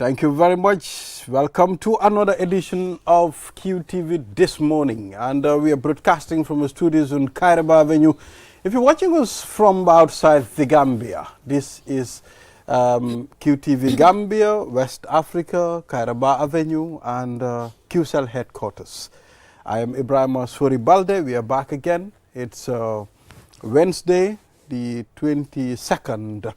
Thank you very much. Welcome to another edition of QTV this morning. And we are broadcasting from the studios on Kairaba Avenue. If you're watching us from outside the Gambia, this is QTV Gambia, West Africa, Kairaba Avenue, and QCell headquarters. I am Ibrahim Sori Balde. We are back again. It's Wednesday, the 22nd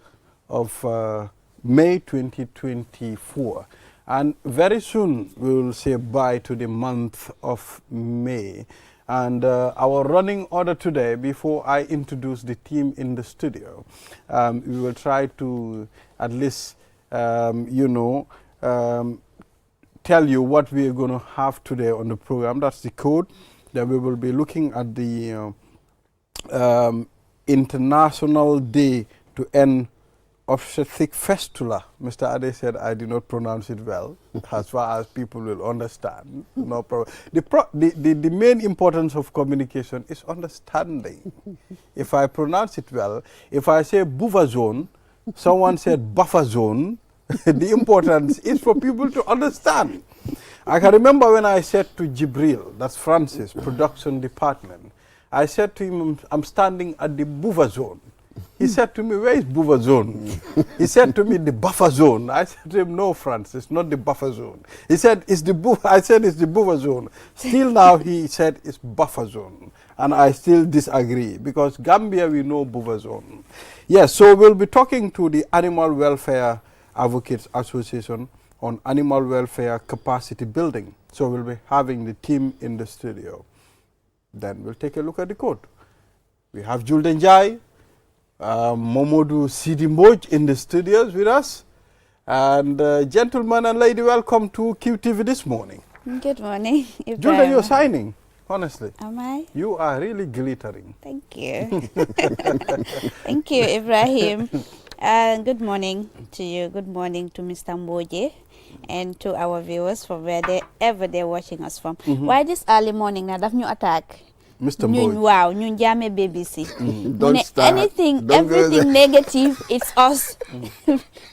of May 2024, and very soon we will say bye to the month of May. And our running order today, before I introduce the team in the studio, we will try to at least tell you what we are going to have today on the program. That's the code. Then we will be looking at the International Day to End Obstetric fistula. Mr. Ade said I did not pronounce it well, as far as people will understand. No problem. The main importance of communication is understanding. If I pronounce it well, if I say buffer zone, someone said buffer zone, the importance is for people to understand. I can remember when I said to Jibril, that's Francis, production department, I said to him, I'm standing at the buffer zone. He said to me, where is buffer zone? He said to me, the buffer zone. I said to him, no, Francis, not the buffer zone. He said, it's the buffer. I said, it's the buffer zone. Still now, he said, it's buffer zone. And I still disagree, because Gambia, we know buffer zone. Yes, so we'll be talking to the Animal Welfare Advocates Association on animal welfare capacity building. So we'll be having the team in the studio. Then we'll take a look at the code. We have Julden Jai, Momodu Sidimboj in the studios with us. And gentlemen and lady, welcome to QTV this morning. Good morning, Ibrahim. Julden, you're shining, honestly. Am I? You are really glittering. Thank you. Thank you, Ibrahim. Good morning to you. Good morning to Mr. Mboje and to our viewers from wherever they're watching us from. Why this early morning? Now, have you attack? Mr. Mboje. Wow, you jame BBC. Don't start. Everything negative, it's us.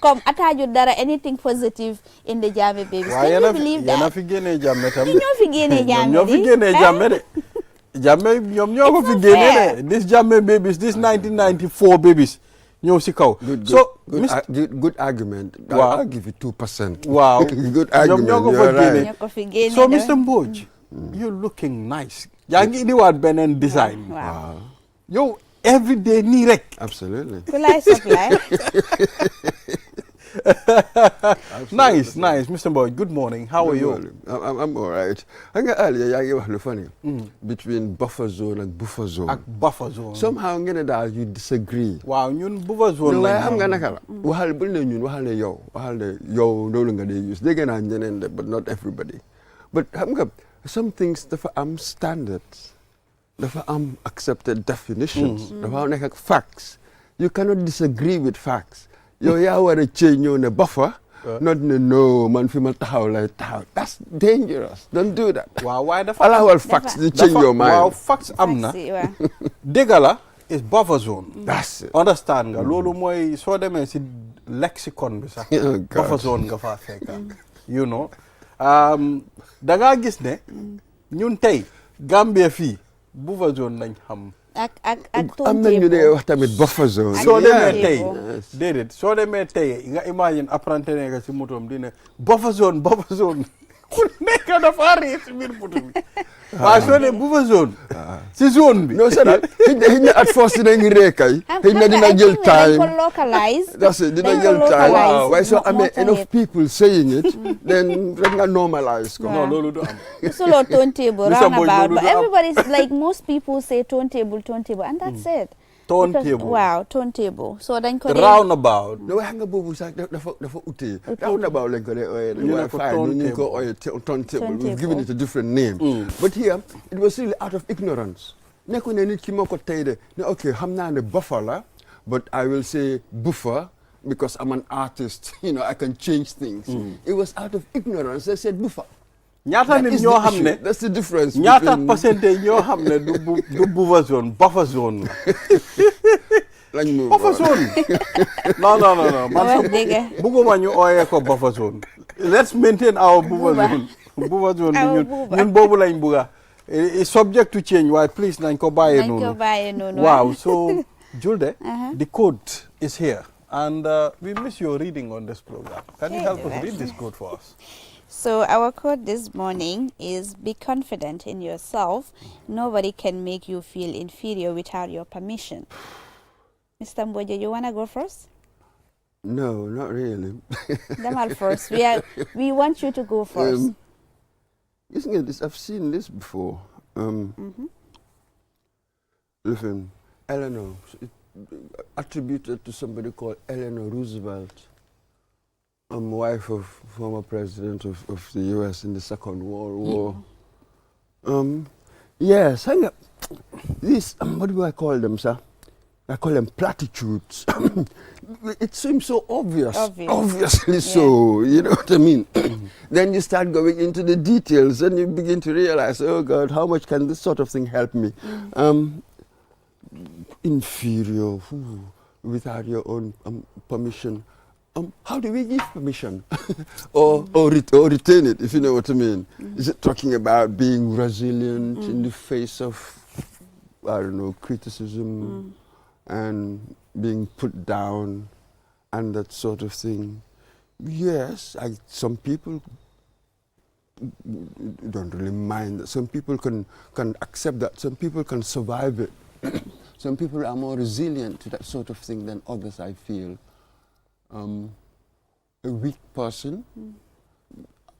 Come, attach dara anything positive in the jame BBC. Can you believe that? This jame babies, this 1994 babies. Good argument. Wow. I'll give you 2%. Wow. Good argument. You're right. So, Mr. Mboje, you're looking nice. Yangi ni wad benen design. Wow. Yo, every day ni rek. Absolutely. Supply. Nice. Mr. Mboje, good morning. How are you? I'm all right. I got earlier, you were funny. Between buffer zone and buffer zone. Buffer zone. Somehow, you disagree. Wow, you're buffer zone. No, I'm going to no longer they use. They're going to but not everybody. But some things are standards. Are accepted definitions. Are facts. You cannot disagree with facts. You want to change your buffer. Not no man that's dangerous. Don't do that. Wow, why the facts? Allow facts to change your mind. Wow, facts amna. Degala is buffer zone. That's it. Understand nga lolu moy so demé ci lexicon bi sax buffer zone nga fa fekk. You know. Da nga gis ne ñun tay Gambia fi buffer zone lañ xam. am nañu ne wax tamit buffer zone. soo demee tey déedéet soo demee tey nga imagine apprenti ne nga si motom di ne buffer zone ku nekk dafa réer si biir moto bi waaye soo ne buffer zone si zone bi non c'est ça xëy na at force dinañ réekay xëy na dina jël time that's it dina jël time waaye soo amee enough people saying it then rek nga normalize ko. non loolu du am solo turntable roundabout but everybody's like most people say turntable and that's it. turntable waaw turntable so dañ ko roundabout no wax nga boobu sax dafa utee roundabout lañ ko dee ooyee ñu ko ooyee turntable we've given it a different name but here it was really out of ignorance nekku ne nit ki moo ko tey de ne ok xam naa ne buffer la but I will say buffer because I'm an artist I can change things it was out of ignorance they said buffer. ñaata nit ñoo xam ne that's the difference ñaata pourcentage ñoo xam ne du buffer zone lañ mu buffer zone non man bugguma ñu ooyee ko buffer zone let's maintain our buba zone. Buba zone. Ñun bobu lañ buga. It's subject to change. Why, please, nañ ko baye nonu. Wow. So, Julde, the code is here. And we miss your reading on this program. Can you help us read this code for us? So our quote this morning is, be confident in yourself. Nobody can make you feel inferior without your permission. Mr. Mboje, you want to go first? No, not really. Damal first. We want you to go first. Isn't it this? I've seen this before. Listen, Eleanor, attributed to somebody called Eleanor Roosevelt, wife of former president of the U.S. in the Second World War. Yes, this, what do I call them, sir? I call them platitudes. It seems so obvious. Obviously so, you know what I mean? Then you start going into the details and you begin to realize, oh God, how much can this sort of thing help me? Inferior, without your own permission. How do we give permission? or retain it, if you know what I mean? Is it talking about being resilient in the face of, I don't know, criticism and being put down and that sort of thing? Yes, some people don't really mind that. Some people can accept that. Some people can survive it. Some people are more resilient to that sort of thing than others, I feel. A weak person,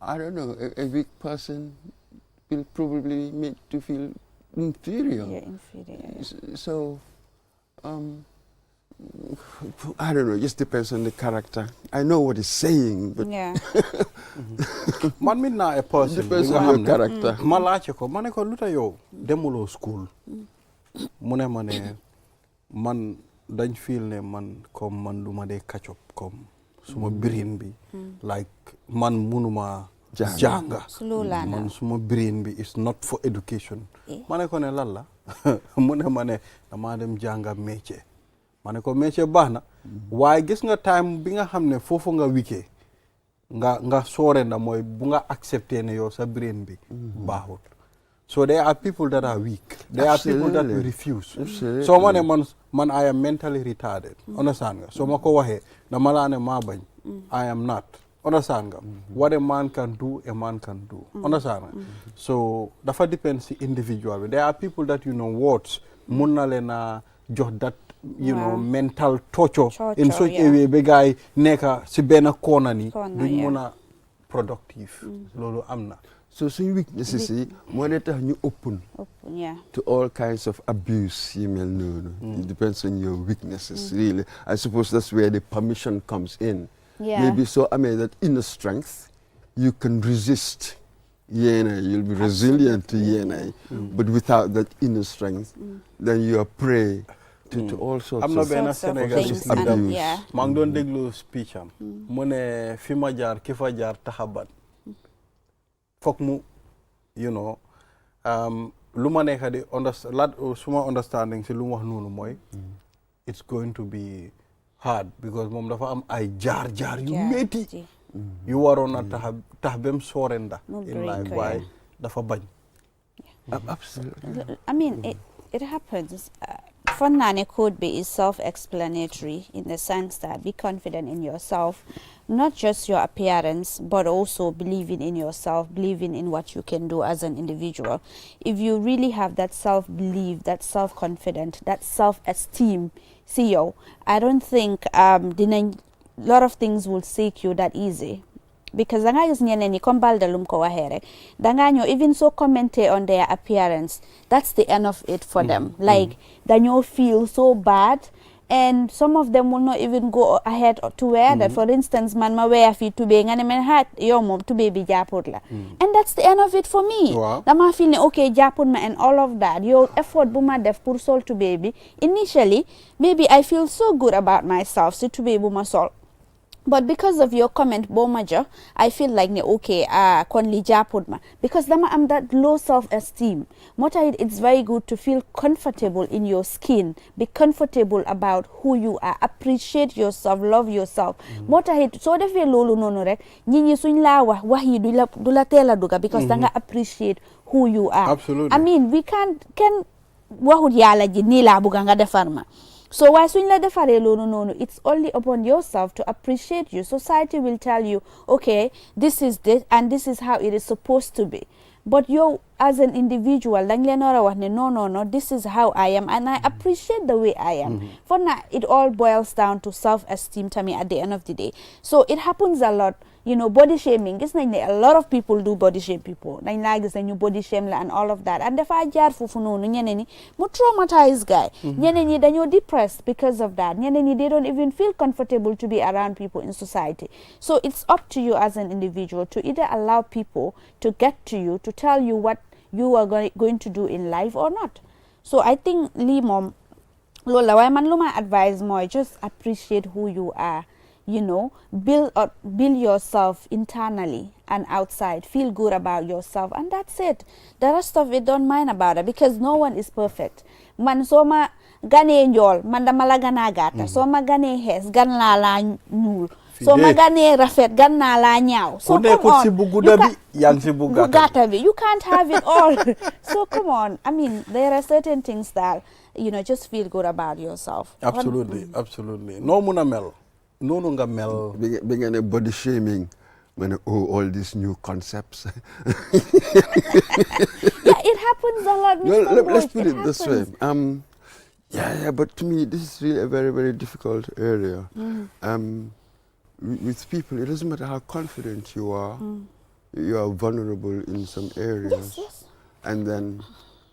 I don't know, a weak person will probably make you feel inferior. Yeah, inferior. So, I don't know, it just depends on the character. I know what he's saying, but... Yeah. Man min na a person. Depends on your character. Ma lache ko, mane ko luta yo, demulo school. Mane, man dañ feel ne man comme man luma de catch up comme suma brain bi like man munuma janga man suma brain bi is not for education mané ko ne lalla mune dama dem janga métier mané ko métier baxna waye gis nga time bi nga xamné fofu nga wike nga sore na moy bu nga accepter ne yow sa brain bi baxut. So there are people that are weak. There are people that will refuse. So man I am mentally retarded. Understand nga? So mako wahe na malane mabany. I am not. Understand nga? What a man can do, a man can do. Understand nga? So dafa depends the individual. There are people that words munna lena jox that mental torture in such a way be guy neka si bena corner ni duñ muna productive. Lolu amna. So weaknesses more that you open to all kinds of abuse, you may know. It depends on your weaknesses, really. I suppose that's where the permission comes in. Yeah. Maybe so, that inner strength, you can resist. You'll be resilient to yena. But without that inner strength, then you are prey to all sorts of abuse. Mang don deglu speech am. Mune fima jar kifa jar tahabat. Fok mu, luma nekha di suma understanding si luma nunu moy, it's going to be hard because mom dafa am ay jar yu metti yu warona tax bem sorenda in life. Why dafa bañ. Absolutely. I mean, it happens. Fun code be is self-explanatory in the sense that be confident in yourself, not just your appearance, but also believing in yourself, believing in what you can do as an individual. If you really have that self-belief, that self-confidence, that self-esteem, I don't think a lot of things will seek you that easy. Because danga is ni kombalda lumko wahere. Danga even so commentate on their appearance. That's the end of it for them. Like danyo feel so bad, and some of them will not even go ahead to wear that. For instance, man ma wear fi to be ngane men hat yo mom to baby japod la. And that's the end of it for me. Wow. Dama feel okay japod ma and all of that. Your effort buma def pour sol to baby. Initially, maybe I feel so good about myself. So to baby buma sol. But because of your comment, Bomajo, I feel like okay, konli japodma, because dama am that low self-esteem. It's very good to feel comfortable in your skin, be comfortable about who you are, appreciate yourself, love yourself. So defe lolu nono rek, nyinyi suñ la wax yi dula tela duga because danga appreciate who you are. Absolutely. I mean, we can waxut yalla ji ni la buga nga defarma. So why swing la defare no, it's only upon yourself to appreciate you. Society will tell you, okay, this is this and this is how it is supposed to be. But you as an individual, no, this is how I am and I appreciate the way I am. For now, it all boils down to self-esteem to me at the end of the day. So it happens a lot. Body shaming. It's like a lot of people do body shame people. Like body shame and all of that. And if I jar fufuno, mo traumatized guy. Then you're depressed because of that. They don't even feel comfortable to be around people in society. So it's up to you as an individual to either allow people to get to you, to tell you what you are going to do in life or not. So I think Mom, Lola, why man luma advise more, just appreciate who you are. Build yourself internally and outside. Feel good about yourself, and that's it. The rest of it, don't mind about it, because no one is perfect. Man soma gane njol, man damala gana gata. Soma gane hes, gan la ñuul. Soma gane rafet, gan la ñaaw. So come on, you can't have it all. So come on. I mean, there are certain things that just feel good about yourself. Absolutely, absolutely. No muna mel. No longer mel. Being a body shaming, when all these new concepts. Yeah, it happens a lot. Let's put it this way. But to me, this is really a very, very difficult area. With people, it doesn't matter how confident you are vulnerable in some areas. Yes. And then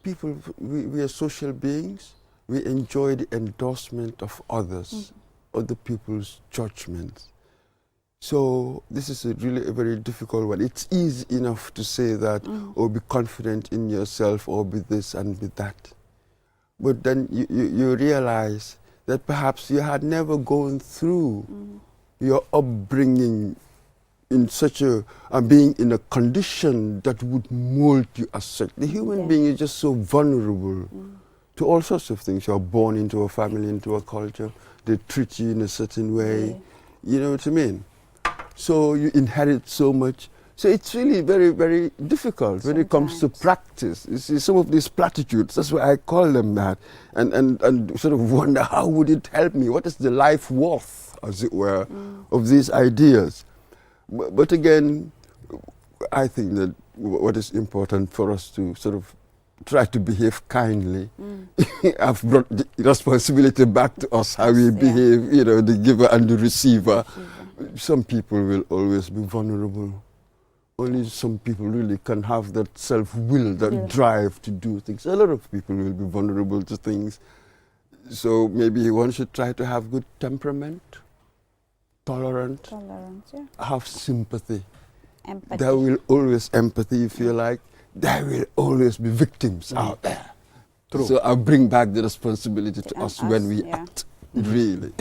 people, we are social beings. We enjoy the endorsement of others. Other people's judgments. So this is really a very difficult one. It's easy enough to say that, or be confident in yourself, or be this and be that. But then you realize that perhaps you had never gone through your upbringing in such a, being in a condition that would mold you as such. The human being is just so vulnerable to all sorts of things. You're born into a family, into a culture. They treat you in a certain way. You know what I mean? So you inherit so much. So it's really very, very difficult when it comes to practice. You see, some of these platitudes, that's why I call them that, and sort of wonder, how would it help me? What is the life worth, as it were, of these ideas? But again, I think that what is important for us to sort of try to behave kindly. I've brought the responsibility back to us, how we behave, the giver and the receiver. Some people will always be vulnerable. Only some people really can have that self-will, that drive to do things. A lot of people will be vulnerable to things. So maybe one should try to have good temperament, tolerance, have sympathy. Empathy. There will always empathy, if you like. There will always be victims out there. True. So I bring back the responsibility to us when we act, really.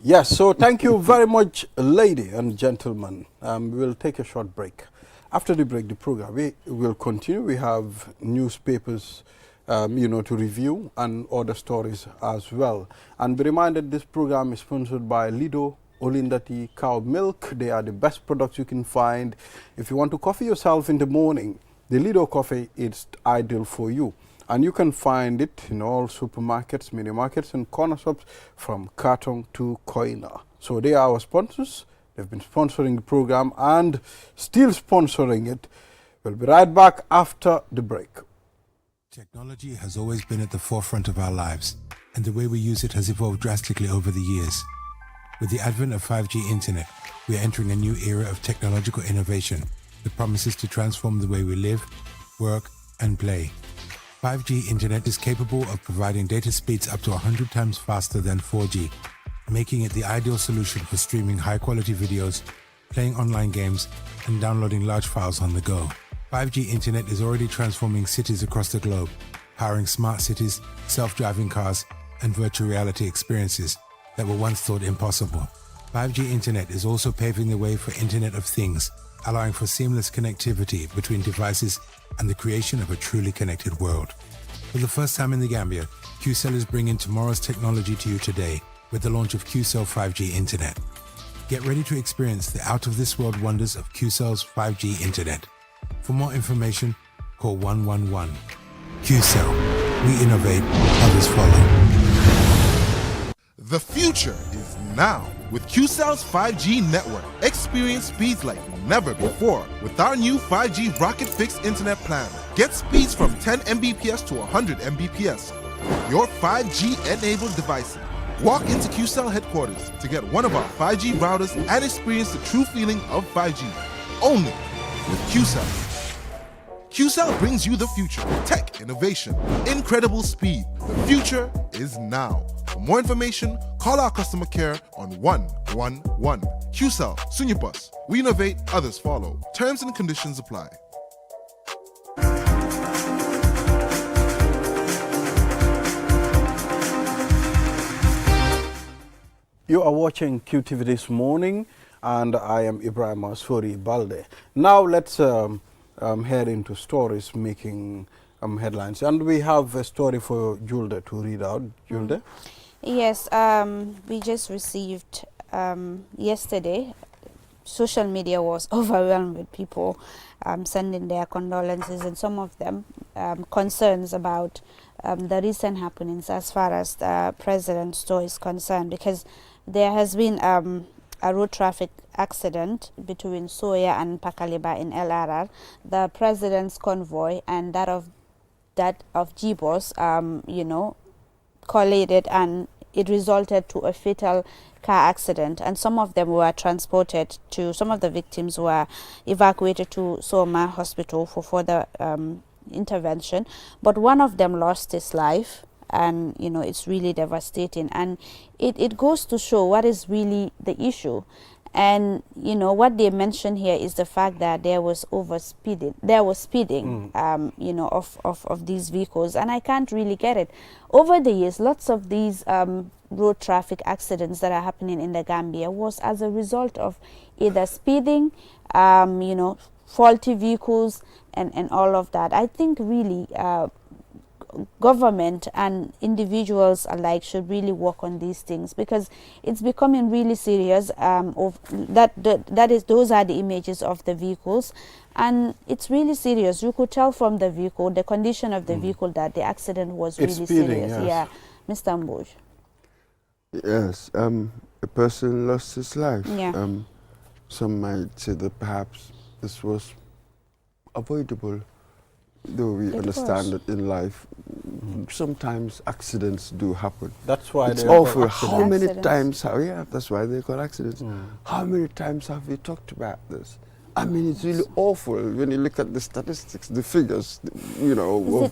Yes, so thank you very much, ladies and gentlemen. We will take a short break. After the break, the program, we will continue. We have newspapers, to review and other stories as well. And be reminded, this program is sponsored by Lido Olindati Cow Milk. They are the best products you can find. If you want to coffee yourself in the morning, the Lido coffee is ideal for you. And you can find it in all supermarkets, mini markets, and corner shops from carton to corner. So they are our sponsors. They've been sponsoring the program and still sponsoring it. We'll be right back after the break. Technology has always been at the forefront of our lives, and the way we use it has evolved drastically over the years. With the advent of 5G internet, we are entering a new era of technological innovation that promises to transform the way we live, work, and play. 5G internet is capable of providing data speeds up to 100 times faster than 4G, making it the ideal solution for streaming high-quality videos, playing online games, and downloading large files on the go. 5G internet is already transforming cities across the globe, powering smart cities, self-driving cars, and virtual reality experiences that were once thought impossible. 5G Internet is also paving the way for Internet of Things, allowing for seamless connectivity between devices and the creation of a truly connected world. For the first time in the Gambia, QCell is bringing tomorrow's technology to you today with the launch of QCell 5G Internet. Get ready to experience the out-of-this-world wonders of QCell's 5G Internet. For more information, call 111. QCell. We innovate, others follow. The future is now. With QCell's 5G network, experience speeds like never before with our new 5G Rocket Fixed Internet plan. Get speeds from 10 Mbps to 100 Mbps. Your 5G-enabled devices. Walk into QCell headquarters to get one of our 5G routers and experience the true feeling of 5G. Only with QCell. QCell brings you the future. Tech, innovation, incredible speed. The future is now. For more information, call our customer care on 111. QCell, Sunyapus. We innovate, others follow. Terms and conditions apply. You are watching QTV This Morning, and I am Ibrahim Asuri Balde. Now let's head into stories making headlines. And we have a story for Julde to read out. Julde? Yes, we just received yesterday. Social media was overwhelmed with people sending their condolences, and some of them concerns about the recent happenings as far as the president's store is concerned, because there has been a road traffic accident between Soya and Pakaliba in LRR. The president's convoy and that of Jibos, collided, and it resulted to a fatal car accident, and some of them were transported to, some of the victims were evacuated to Soma Hospital for further intervention, but one of them lost his life, and it's really devastating, and it goes to show what is really the issue. And what they mention here is the fact that there was speeding of these vehicles, and I can't really get it. Over the years, lots of these road traffic accidents that are happening in the Gambia was as a result of either speeding, faulty vehicles, and all of that. I think really government and individuals alike should really work on these things, because it's becoming really serious. Those are the images of the vehicles, and it's really serious. You could tell from the vehicle, the condition of the vehicle, that the accident was really speeding, serious. yes. Yeah, Mr. Mboj. Yes, a person lost his life. Yeah. Some might say that perhaps this was avoidable, though we understand that in life sometimes accidents do happen. That's why it's they awful. call How many accidents. times? That's why they call accidents. How many times have we talked about this? I mean, it's really awful when you look at the statistics, the figures, of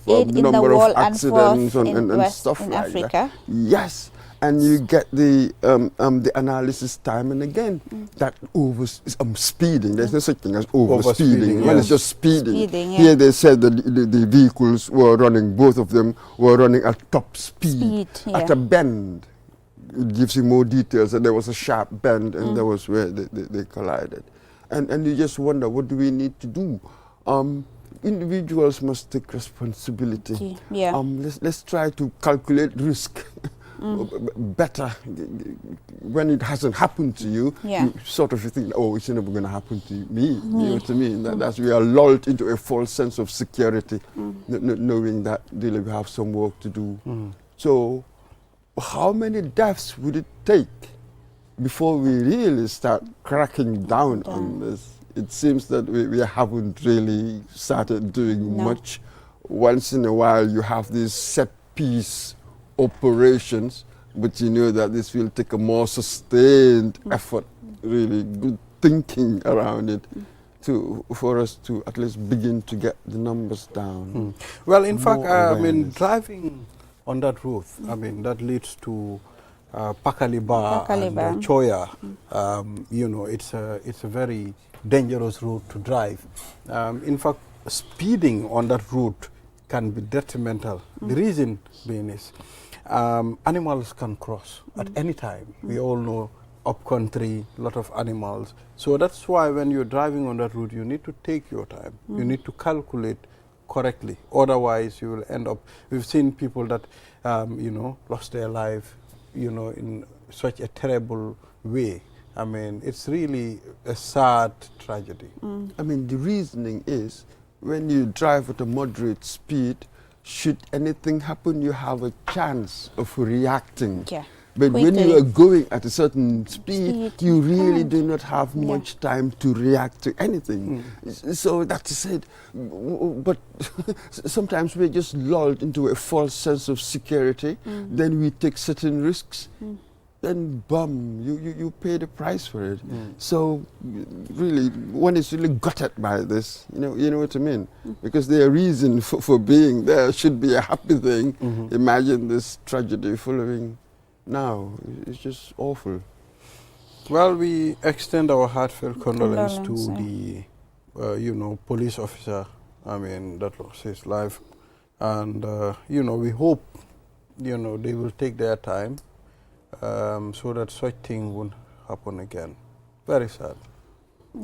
the number of accidents and stuff in like Africa? that. Yes. And you get the analysis time and again that speeding. There's no such thing as overspeeding. When it's just speeding. Here they said that the vehicles were running, both of them were running at top speed. At a bend. It gives you more details, and there was a sharp bend, and that was where they collided. And you just wonder, what do we need to do? Individuals must take responsibility. Let's try to calculate risk. Better when it hasn't happened to you. You sort of think, oh, it's never going to happen to me. You know what I mean? That's we are lulled into a false sense of security, knowing that really we have some work to do. So how many deaths would it take before we really start cracking down on this? It seems that we haven't really started doing much. Once in a while you have these set piece operations, but you know that this will take a more sustained effort, really good thinking around it, for us to at least begin to get the numbers down. Well, in fact, driving on that route, that leads to Pakaliba and Choya. It's a very dangerous route to drive. In fact, speeding on that route can be detrimental. The reason being is animals can cross at any time. We all know up country, a lot of animals. So that's why when you're driving on that route, you need to take your time. You need to calculate correctly. Otherwise, you will end up. We've seen people that lost their life, in such a terrible way. I mean, it's really a sad tragedy. I mean, the reasoning is when you drive at a moderate speed, should anything happen, you have a chance of reacting. Yeah. But Quickly. when you are going at a certain speed, you really do not have much time to react to anything. So that's it. But sometimes we're just lulled into a false sense of security. Then we take certain risks. Then, you pay the price for it. So, really, one is really gutted by this. You know what I mean? Because their reason for being there should be a happy thing. Imagine this tragedy following. Now, it's just awful. Well, we extend our heartfelt condolence to the, police officer, that lost his life. And, we hope, they will take their time so that such thing won't happen again. Very sad.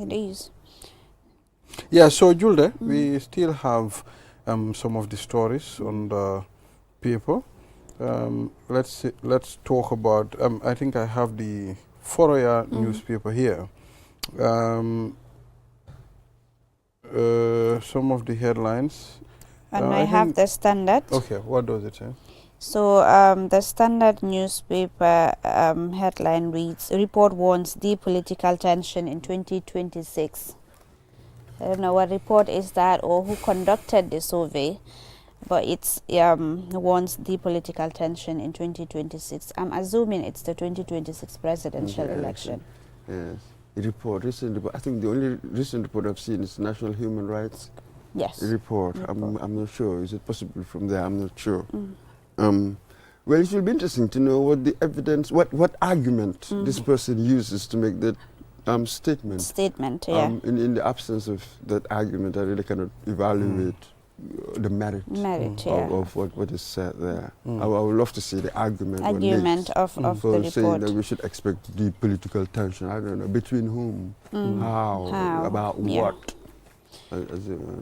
It is. Yeah, so, Julde, we still have some of the stories on the paper. Let's talk about. I think I have the Foroya newspaper here. Some of the headlines. And I have the Standard. Okay, what does it say? So the Standard newspaper headline reads: "Report warns deep political tension in 2026." I don't know what report is that or who conducted the survey. But it's warns deep political tension in 2026. I'm assuming it's the 2026 presidential election. Yes. Recent report. I think the only recent report I've seen is National Human Rights report. I'm not sure. Is it possible from there? I'm not sure. Well, it will be interesting to know what the evidence, what argument this person uses to make that statement. Yeah. In the absence of that argument, I really cannot evaluate the merit of what is said there. I would love to see the argument of the report. Saying that we should expect the political tension. I don't know, between whom, how, about what.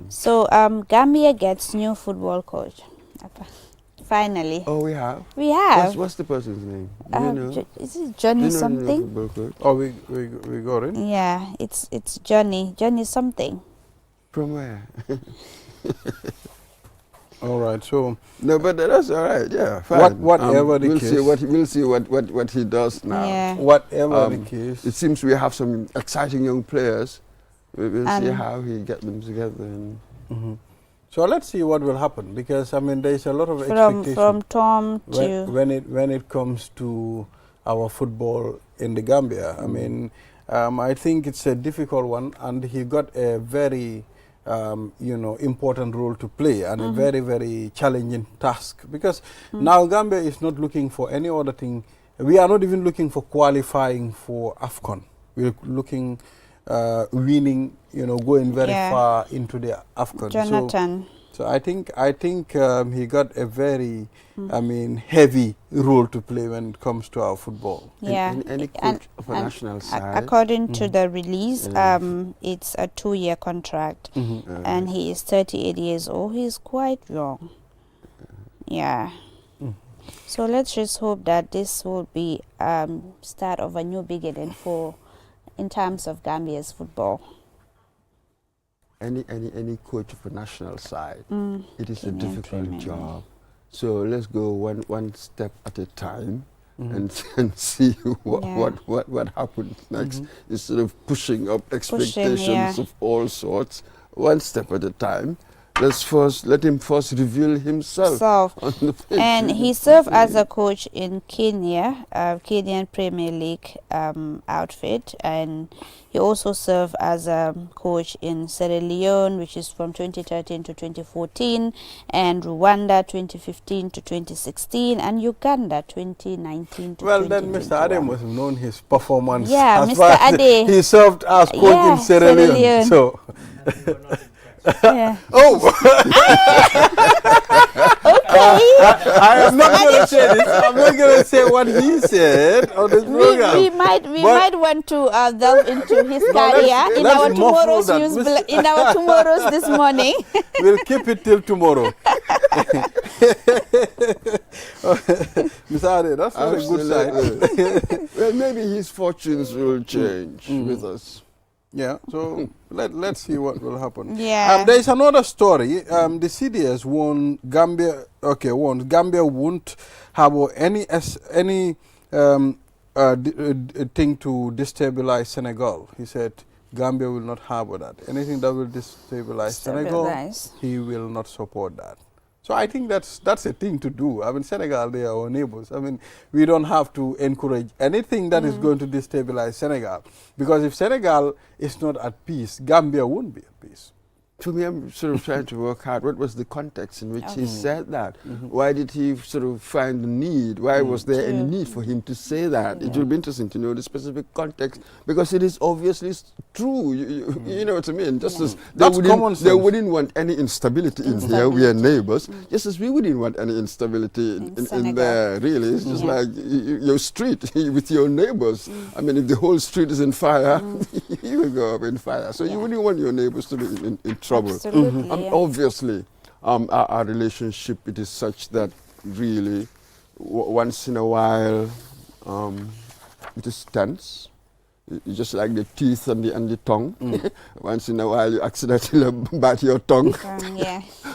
So Gambia gets new football coach. Finally. Oh, we have? We have. What's the person's name? Do you know? Is it Johnny something? Oh, we got it? Yeah, it's Johnny. Johnny something. From where? All right, so no, but that's all right. Yeah, fine. Whatever the case, we'll see what he does now. Yeah. Whatever the case, it seems we have some exciting young players. We'll see how he get them together. And So let's see what will happen, because there is a lot of expectation from Tom to when it comes to our football in the Gambia. I think it's a difficult one, and he got a very important role to play, and a very, very challenging task, because now Gambia is not looking for any other thing. We are not even looking for qualifying for AFCON. We're looking, winning, going very far into the AFCON. Jonathan. So I think he got a very, heavy role to play when it comes to our football. Yeah, any coach of a national side. According to the release, it's a 2-year contract, and he is 38 years old. He's quite young. Yeah. So let's just hope that this will be start of a new beginning in terms of Gambia's football. Any coach of a national side, it is a difficult job. So let's go one step at a time and see what happens next, instead of pushing up expectations of all sorts. One step at a time. Let him first reveal himself on the pitch. And he served as a coach in Kenya, Kenyan Premier League outfit, and he also served as a coach in Sierra Leone, which is from 2013 to 2014, and Rwanda 2015 to 2016, and Uganda 2019 to 2021. Well, then Mr. Ade must have known his performance. Yeah, Mr. Ade. He served as coach in Sierra Leone. So Yeah. Oh! I am not going to say this. I'm not going to say what he said on this program. We might want to delve into his career in our tomorrow's news in our tomorrow's this morning. We'll keep it till tomorrow. Mr. Ade, that's not a good sign. Well, maybe his fortunes will change with us. Yeah, so let's see what will happen. Yeah. There is another story. The CDS warned Gambia. Okay, warned Gambia won't have any thing to destabilize Senegal. He said Gambia will not harbor that. Anything that will destabilize Senegal, he will not support that. So I think that's a thing to do. I mean, Senegal, they are our neighbors. I mean, we don't have to encourage anything that is going to destabilize Senegal. Because if Senegal is not at peace, Gambia won't be at peace. To me, I'm sort of trying to work out what was the context in which he said that. Why did he sort of find the need? Why was there any need for him to say that? It will be interesting to know the specific context, because it is obviously true. You know what I mean? Just as they wouldn't want any instability in here. We are neighbors. Just as we wouldn't want any instability in there. Really, it's just like your street with your neighbors. I mean, if the whole street is in fire, you will go up in fire. So you wouldn't want your neighbors to be in trouble. Absolutely, Obviously, our relationship, it is such that really once in a while it is tense. It's just like the teeth and the tongue. Once in a while you accidentally bite your tongue.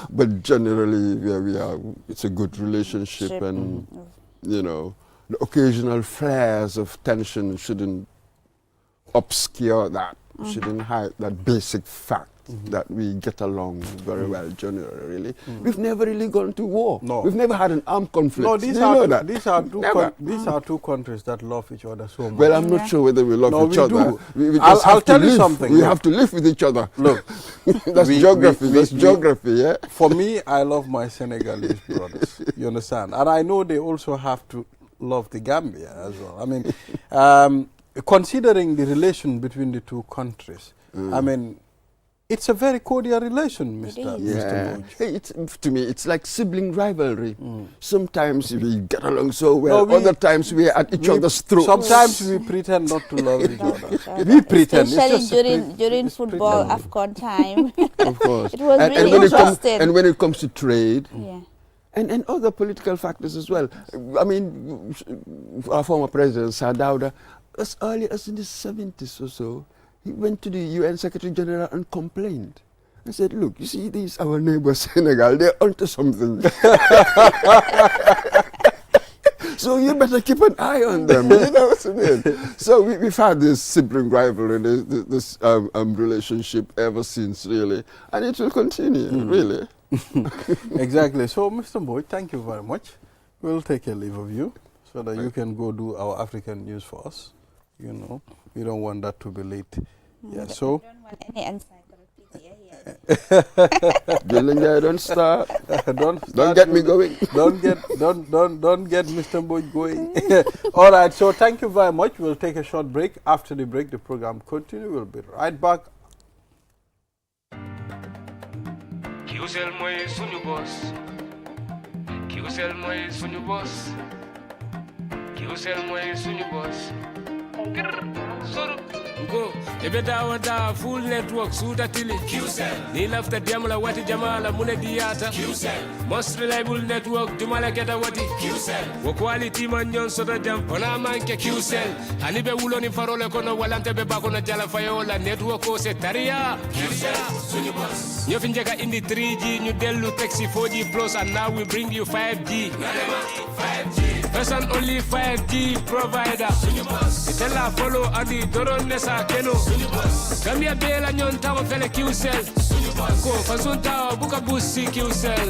But generally, where we are, it's a good relationship, and you know, the occasional flares of tension shouldn't obscure that, shouldn't hide that basic fact that we get along very well generally, really. We've never really gone to war. No. We've never had an armed conflict. No, these are two countries that love each other so much. Well, I'm not sure whether we love each other. I'll tell you something. We have to live with each other. Look, that's geography, yeah? For me, I love my Senegalese brothers, you understand? And I know they also have to love the Gambia as well. I mean, considering the relation between the two countries, I mean, it's a very cordial relation, Mr. Hey, to me, it's like sibling rivalry. Sometimes we get along so well, other times we are at each other's throats. Sometimes we pretend not to love each other. We pretend. Especially during football AFCON time. Of course. It was really interesting. And when it comes to trade, and other political factors as well. I mean, our former president, Sadauda, as early as in the 70s or so, he went to the UN Secretary General and complained. I said, look, you see, these our neighbors Senegal, they're onto something. So you better keep an eye on them. You know what I mean? So we've had this sibling rivalry, this relationship ever since, really. And it will continue, really. Exactly. So, Mr. Boy, thank you very much. We'll take a leave of you so that you can go do our African news for us. You know, we don't want that to be late. Yeah, so. We don't want any encyclopedia here. Don't start. Don't get me going. Don't get Mr. Boy going. All right, so thank you very much. We'll take a short break. After the break, the program continues. We'll be right back. QCell mooy suñu boss. QCell mooy suñu boss. QCell mooy suñu boss. Go, ebe da full network suda tili QCell. Ni lafta diamla wati jamala mune diata QCell. Most reliable network dumala keta wati QCell. Wo quality man nyon soda jam ona manke QCell. Ani be wulo ni farole kono walante be bako na jala fayola network ko se taria QCell suñu boss. Ñu fi njëkka indi 3G ñu delu taxi 4G plus, and now we bring you 5G. 5G. First and only 5G provider. Itella follow adi doron nesa keno. Gambia bela nyon tawo fele QCell. Ko fasun tawo buka busi QCell.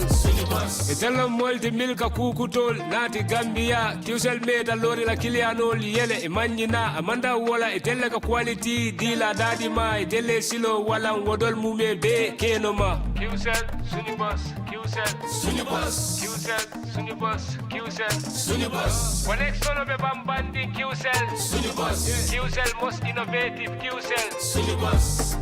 Itella molti milka kukutol nati Gambia. QCell meta lori la kilianol yele imanyina amanda wala itella ka quality dila dadi ma itelle silo wala wodol mume be keno ma. QCell sunyu boss. QCell sunyu boss. QCell sunyu boss. QCell sunyu boss. Connect solo be bambandi QCell sunyu boss. QCell most innovative QCell sunyu boss.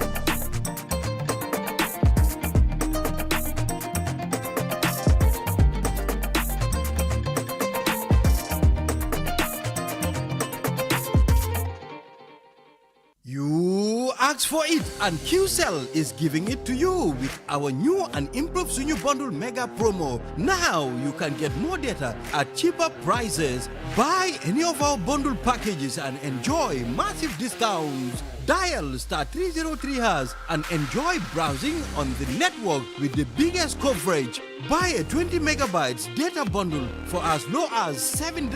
asked for it, and QCell is giving it to you with our new and improved Sunyu Bundle Mega Promo. Now you can get more data at cheaper prices. Buy any of our bundle packages and enjoy massive discounts. Dial *303# and enjoy browsing on the network with the biggest coverage. Buy a 20 megabytes data bundle for as low as $7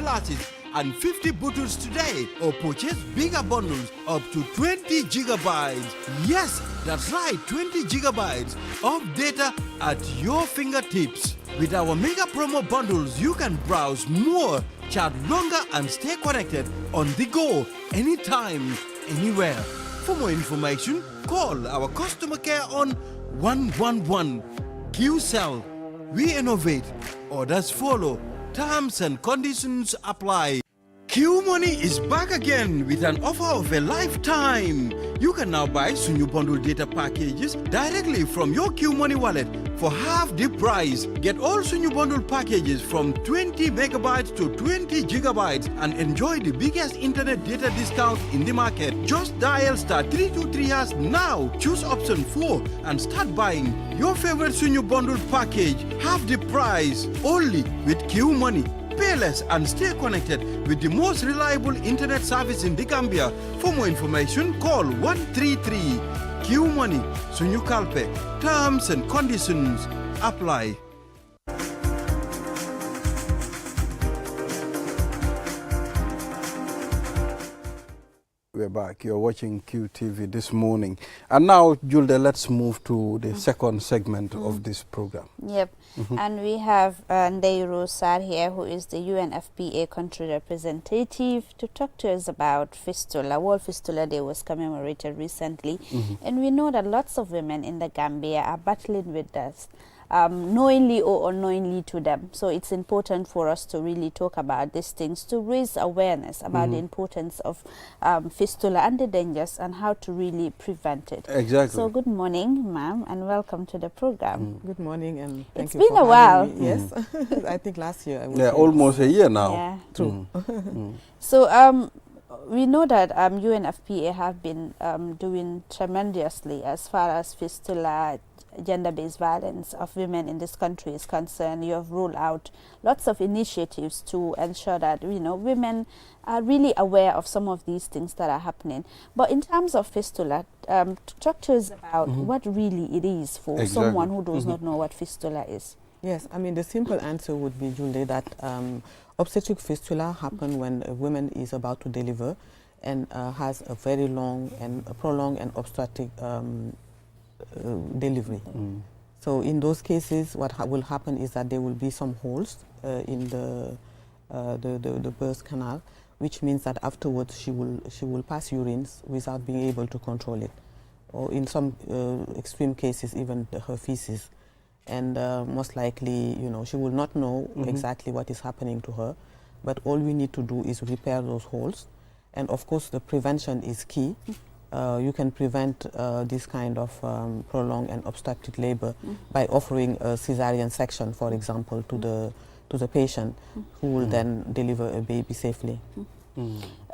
and 50 bottles today, or purchase bigger bundles up to 20 gigabytes. Yes, that's right, 20 gigabytes of data at your fingertips. With our mega promo bundles, you can browse more, chat longer, and stay connected on the go, anytime, anywhere. For more information, call our customer care on 111. QCell, we innovate, orders follow, terms and conditions apply. Q Money is back again with an offer of a lifetime. You can now buy Sunyu Bundle data packages directly from your Q Money wallet for half the price. Get all Sunyu Bundle packages from 20 megabytes to 20 gigabytes and enjoy the biggest internet data discount in the market. Just dial *323# now, choose option 4 and start buying your favorite Sunyu Bundle package half the price, only with Q Money. Pay less and stay connected with the most reliable internet service in the Gambia. For more information, call 133 Q Money, Sunyu Kalpe. Terms and conditions apply. We're back. You're watching QTV this morning. And now, Julde, let's move to the second segment of this program. Yep. And we have Ndeiru Sar here, who is the UNFPA country representative, to talk to us about fistula. World Fistula Day was commemorated recently. And we know that lots of women in the Gambia are battling with this, knowingly or unknowingly to them. So it's important for us to really talk about these things, to raise awareness about the importance of fistula and the dangers and how to really prevent it. Exactly. So good morning, ma'am, and welcome to the program. Good morning, and thank you It's been a while. me. Yes, I think last year I was here. Almost a year now. Yeah. True. So we know that UNFPA have been doing tremendously as far as fistula, gender-based violence of women in this country is concerned. You have rolled out lots of initiatives to ensure that, you know, women are really aware of some of these things that are happening. But in terms of fistula, talk to us about what really it is for someone who does not know what fistula is. Yes, I mean the simple answer would be, Julie, that obstetric fistula happen when a woman is about to deliver and has a very long and prolonged and obstetric delivery. So in those cases, what will happen is that there will be some holes in the birth canal, which means that afterwards she will pass urines without being able to control it, or in some extreme cases even her feces, and most likely, you know, she will not know exactly what is happening to her, but all we need to do is repair those holes, and of course the prevention is key. You can prevent this kind of prolonged and obstetric labor by offering a cesarean section, for example, to the patient, who will then deliver a baby safely.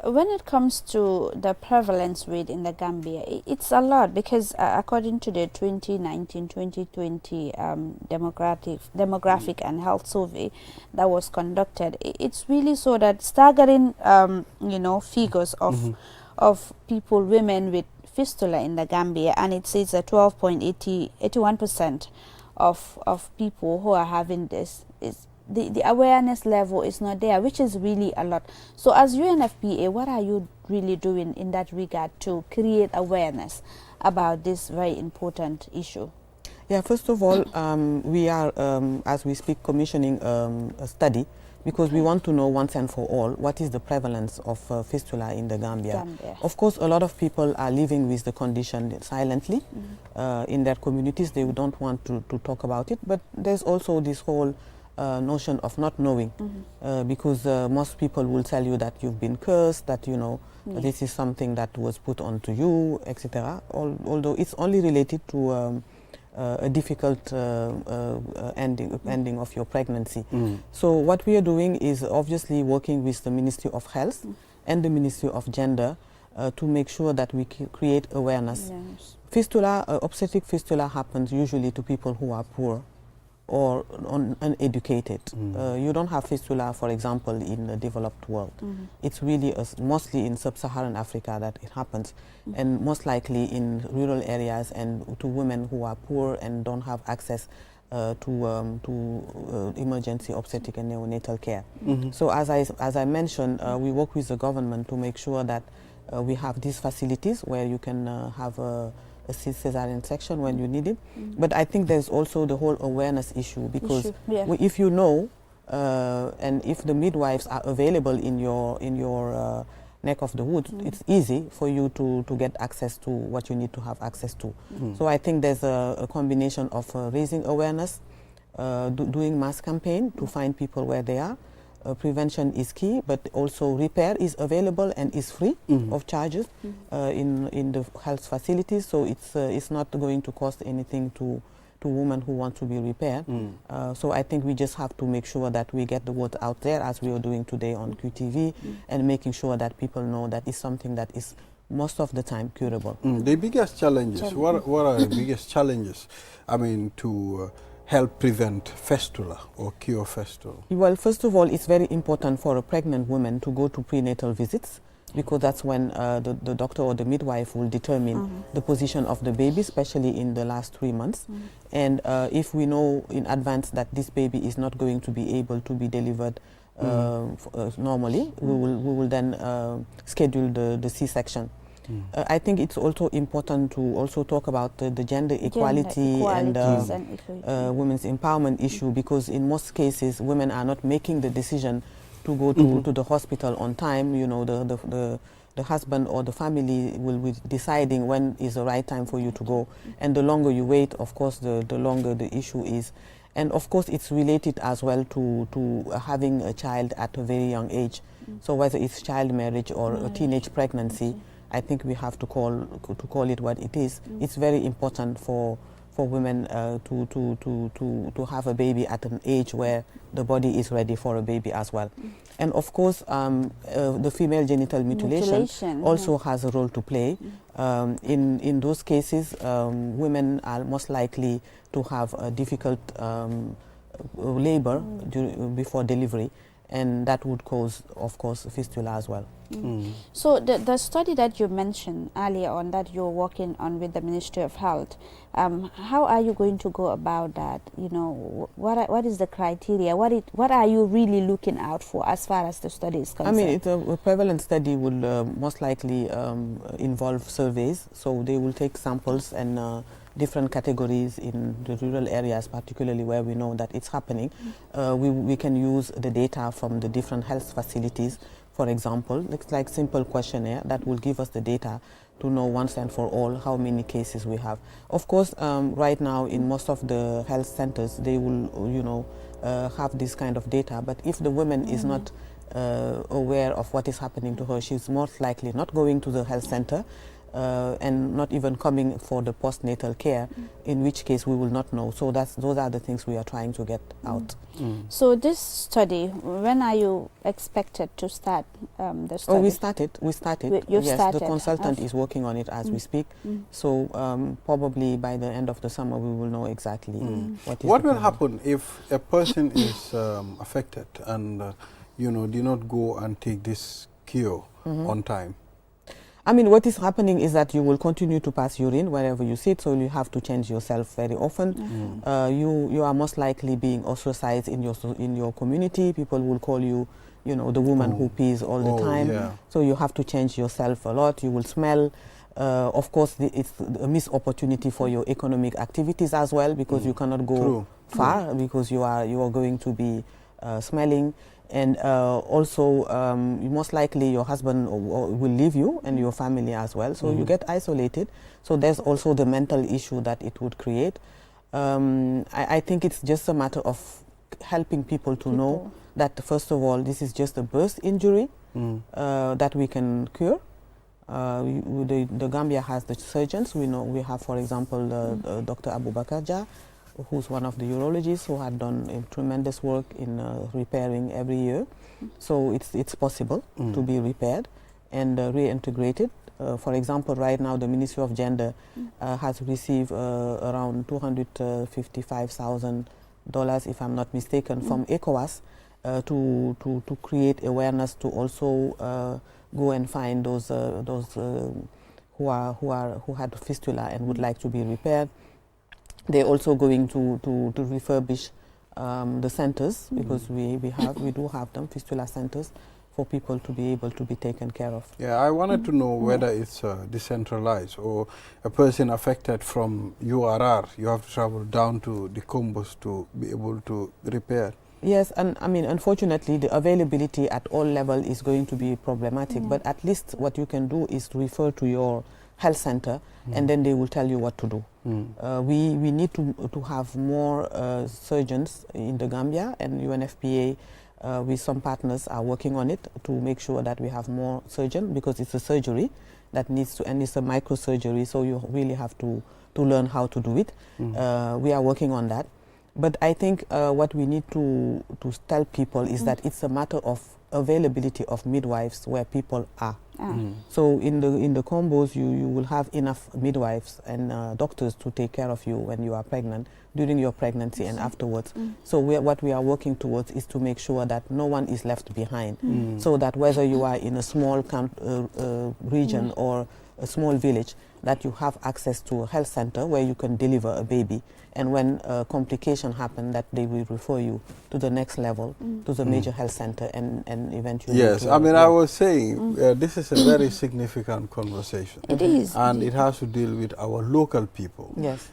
When it comes to the prevalence rate in the Gambia, it's a lot, because according to the 2019-2020 demographic and health survey that was conducted, it's really so that staggering you know, figures of people, women with fistula in the Gambia, and it says that 12.81% of people who are having this is the awareness level is not there, which is really a lot. So as UNFPA, what are you really doing in that regard to create awareness about this very important issue? Yeah, first of all, we are, as we speak, commissioning a study, because we want to know once and for all what is the prevalence of fistula in the Gambia. Of course, a lot of people are living with the condition silently in their communities. They don't want to talk about it, but there's also this whole notion of not knowing, because most people will tell you that you've been cursed, that, you know, this is something that was put onto you, etc. Although it's only related to a difficult ending of your pregnancy. So what we are doing is obviously working with the Ministry of Health and the Ministry of Gender to make sure that we create awareness. Yes. Fistula, obstetric fistula happens usually to people who are poor or uneducated. You don't have fistula, for example, in the developed world. It's really mostly in sub-Saharan Africa that it happens, and most likely in rural areas and to women who are poor and don't have access to emergency obstetric and neonatal care. So as I mentioned, we work with the government to make sure that we have these facilities where you can have a cesarean section when you need it. But I think there's also the whole awareness issue, because if you know and if the midwives are available in your neck of the woods, it's easy for you to get access to what you need to have access to. So I think there's a combination of raising awareness, doing mass campaign to find people where they are. Prevention is key, but also repair is available and is free of charges in the health facilities. So it's not going to cost anything to women who want to be repaired. So I think we just have to make sure that we get the word out there, as we are doing today on QTV, and making sure that people know that it's something that is most of the time curable. The biggest challenges, what are the biggest challenges, I mean, to help prevent fistula or cure fistula? Well, first of all, it's very important for a pregnant woman to go to prenatal visits, because that's when the doctor or the midwife will determine the position of the baby, especially in the last 3 months. And if we know in advance that this baby is not going to be able to be delivered normally, we will then schedule the C-section. I think it's also important to also talk about the gender equality and women's empowerment issue, because in most cases women are not making the decision to go to the hospital on time. You know, the husband or the family will be deciding when is the right time for you to go, and the longer you wait, of course, the longer the issue is. And of course it's related as well to having a child at a very young age. So whether it's child marriage or a teenage pregnancy, I think we have to call it what it is. It's very important for women to have a baby at an age where the body is ready for a baby as well. And of course, the female genital mutilation also has a role to play. In those cases, women are most likely to have a difficult labor before delivery, and that would cause, of course, fistula as well. So the study that you mentioned earlier on that you're working on with the Ministry of Health, how are you going to go about that? You know, what is the criteria? What are you really looking out for as far as the study is concerned? I mean, a prevalent study will most likely involve surveys. So they will take samples and different categories in the rural areas, particularly where we know that it's happening. We can use the data from the different health facilities. For example, it's like simple questionnaire that will give us the data to know once and for all how many cases we have. Of course, right now in most of the health centers, they will, you know, have this kind of data. But if the woman is not aware of what is happening to her, she's most likely not going to the health center and not even coming for the postnatal care, in which case we will not know. So those are the things we are trying to get out. So this study, when are you expected to start the study? Oh, we started. You've yes, started. The consultant is working on it as we speak. So probably by the end of the summer we will know exactly what will happen if a person is affected and you know, do not go and take this cure on time? I mean, what is happening is that you will continue to pass urine wherever you sit, so you have to change yourself very often. You are most likely being ostracized in your community. People will call you, you know, the woman who pees all the time. So you have to change yourself a lot. You will smell. Of course, it's a missed opportunity for your economic activities as well, because you cannot go far because you are going to be smelling. And also, most likely your husband will leave you and your family as well. So you get isolated. So there's also the mental issue that it would create. I think it's just a matter of helping people to know that, first of all, this is just a burst injury that we can cure. The Gambia has the surgeons. We have, for example, Dr. Abubakar Jah, who's one of the urologists who had done tremendous work in repairing every year. So it's possible to be repaired and reintegrated For example, right now the Ministry of Gender has received around $255,000, if I'm not mistaken, from ECOWAS to create awareness, to also go and find those who had fistula and would like to be repaired. They're also going to refurbish the centers, because we do have them, fistula centers, for people to be able to be taken care of. Yeah, I wanted to know whether it's decentralized, or a person affected from URR, you have to travel down to the combos to be able to repair. Yes, and I mean, unfortunately, the availability at all levels is going to be problematic, but at least what you can do is to refer to your health center, and then they will tell you what to do. We need to have more surgeons in the Gambia, and UNFPA with some partners are working on it to make sure that we have more surgeons, because it's a surgery that needs to, and it's a microsurgery, so you really have to learn how to do it. We are working on that. But I think what we need to tell people is that it's a matter of availability of midwives where people are. So in the combos, you will have enough midwives and doctors to take care of you when you are pregnant, during your pregnancy and afterwards. So what we are working towards is to make sure that no one is left behind, so that whether you are in a small region or a small village, that you have access to a health center where you can deliver a baby, and when a complication happen, that they will refer you to the next level, to the major health center, and eventually. Yes, I mean, I was saying this is a very significant conversation. It is. And it has to deal with our local people. Yes.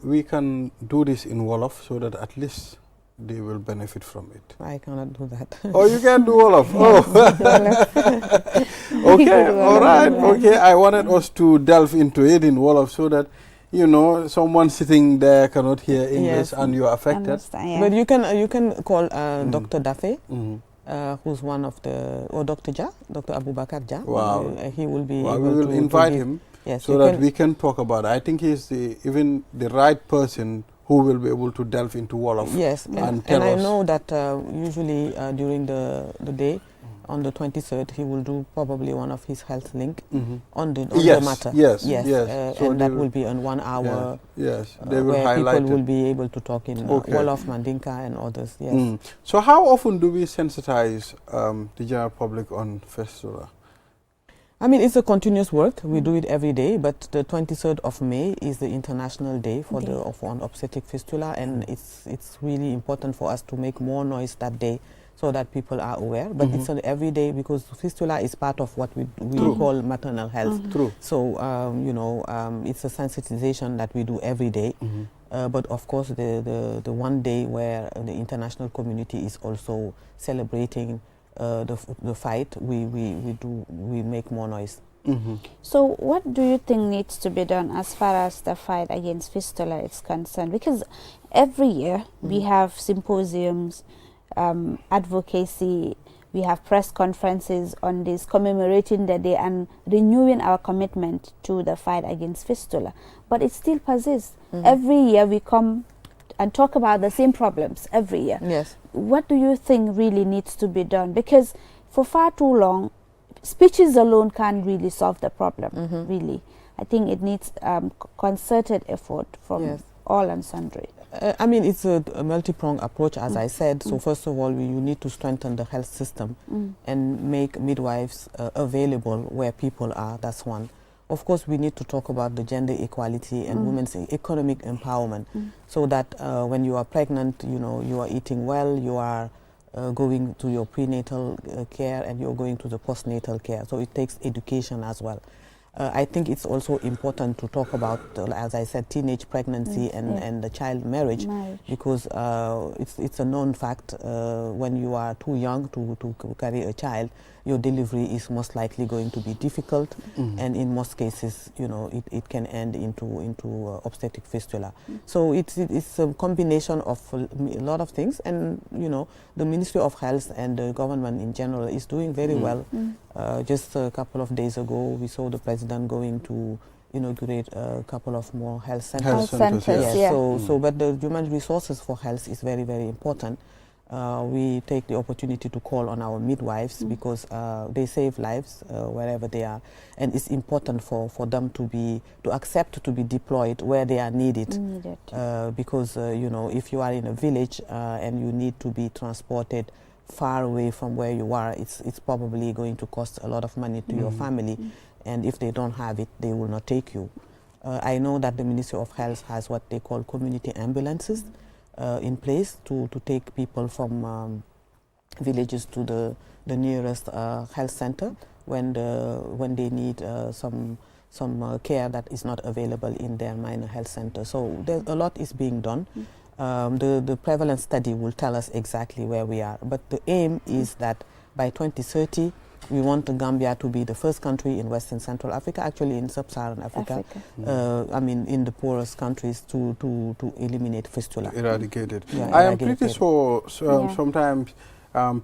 We can do this in Wolof so that at least they will benefit from it. I cannot do that. Oh, you can do Wolof. Oh. Okay, all right. Okay, I wanted us to delve into it in Wolof so that, you know, someone sitting there cannot hear English and you are affected. But you can call Dr. Dafe, who's one of the, or Dr. Ja, Dr. Abubakar Ja. Wow. He will be well, able we will invite him so that we can talk about it. I think he's even the right person who will be able to delve into Wolof. Yes, and I know that usually during the day, on the 23rd, he will do probably one of his health link on the matter. Yes. So and that will be on 1 hour. Yes, they will where highlight people will be able to talk in Wolof, Mandinka, and others. Yes. So how often do we sensitize the general public on fistula? I mean, it's a continuous work. We do it every day, but the 23rd of May is the International Day for on obstetric fistula, and it's really important for us to make more noise that day, so that people are aware. But it's an everyday, because fistula is part of what we call maternal health. True. So you know, it's a sensitization that we do every day. But of course, the one day where the international community is also celebrating the fight, we make more noise. So what do you think needs to be done as far as the fight against fistula is concerned? Because every year we have symposiums, advocacy, we have press conferences on this, commemorating the day and renewing our commitment to the fight against fistula. But it still persists. Every year we come and talk about the same problems every year. Yes. What do you think really needs to be done? Because for far too long, speeches alone can't really solve the problem, really. I think it needs concerted effort from all and sundry. I mean, it's a multi-pronged approach, as I said. So first of all, you need to strengthen the health system and make midwives available where people are. That's one. Of course, we need to talk about the gender equality and women's economic empowerment, so that when you are pregnant, you know, you are eating well, you are going to your prenatal care, and you're going to the postnatal care. So it takes education as well. I think it's also important to talk about, as I said, teenage pregnancy and the child marriage, because it's a known fact. When you are too young to carry a child, your delivery is most likely going to be difficult, and in most cases, you know, it can end into obstetric fistula. So it's a combination of a lot of things, and you know, the Ministry of Health and the government in general is doing very well. Just a couple of days ago, we saw the president going to inaugurate a couple of more health centers. Yes. So but the human resources for health is very, very important. we take the opportunity to call on our midwives because they save lives wherever they are, and it's important for them to accept to be deployed where they are needed. Because you know, if you are in a village and you need to be transported far away from where you are, it's probably going to cost a lot of money to your family, and if they don't have it, they will not take you. I know that the Ministry of Health has what they call community ambulances in place to take people from villages to the nearest health center when they need some care that is not available in their minor health center. So a lot is being done. The prevalence study will tell us exactly where we are, but the aim is that by 2030 we want Gambia to be the first country in Western Central Africa, actually in Sub-Saharan Africa, I mean in the poorest countries, to eliminate fistula. Eradicate it. Yeah, I am pretty sure sometimes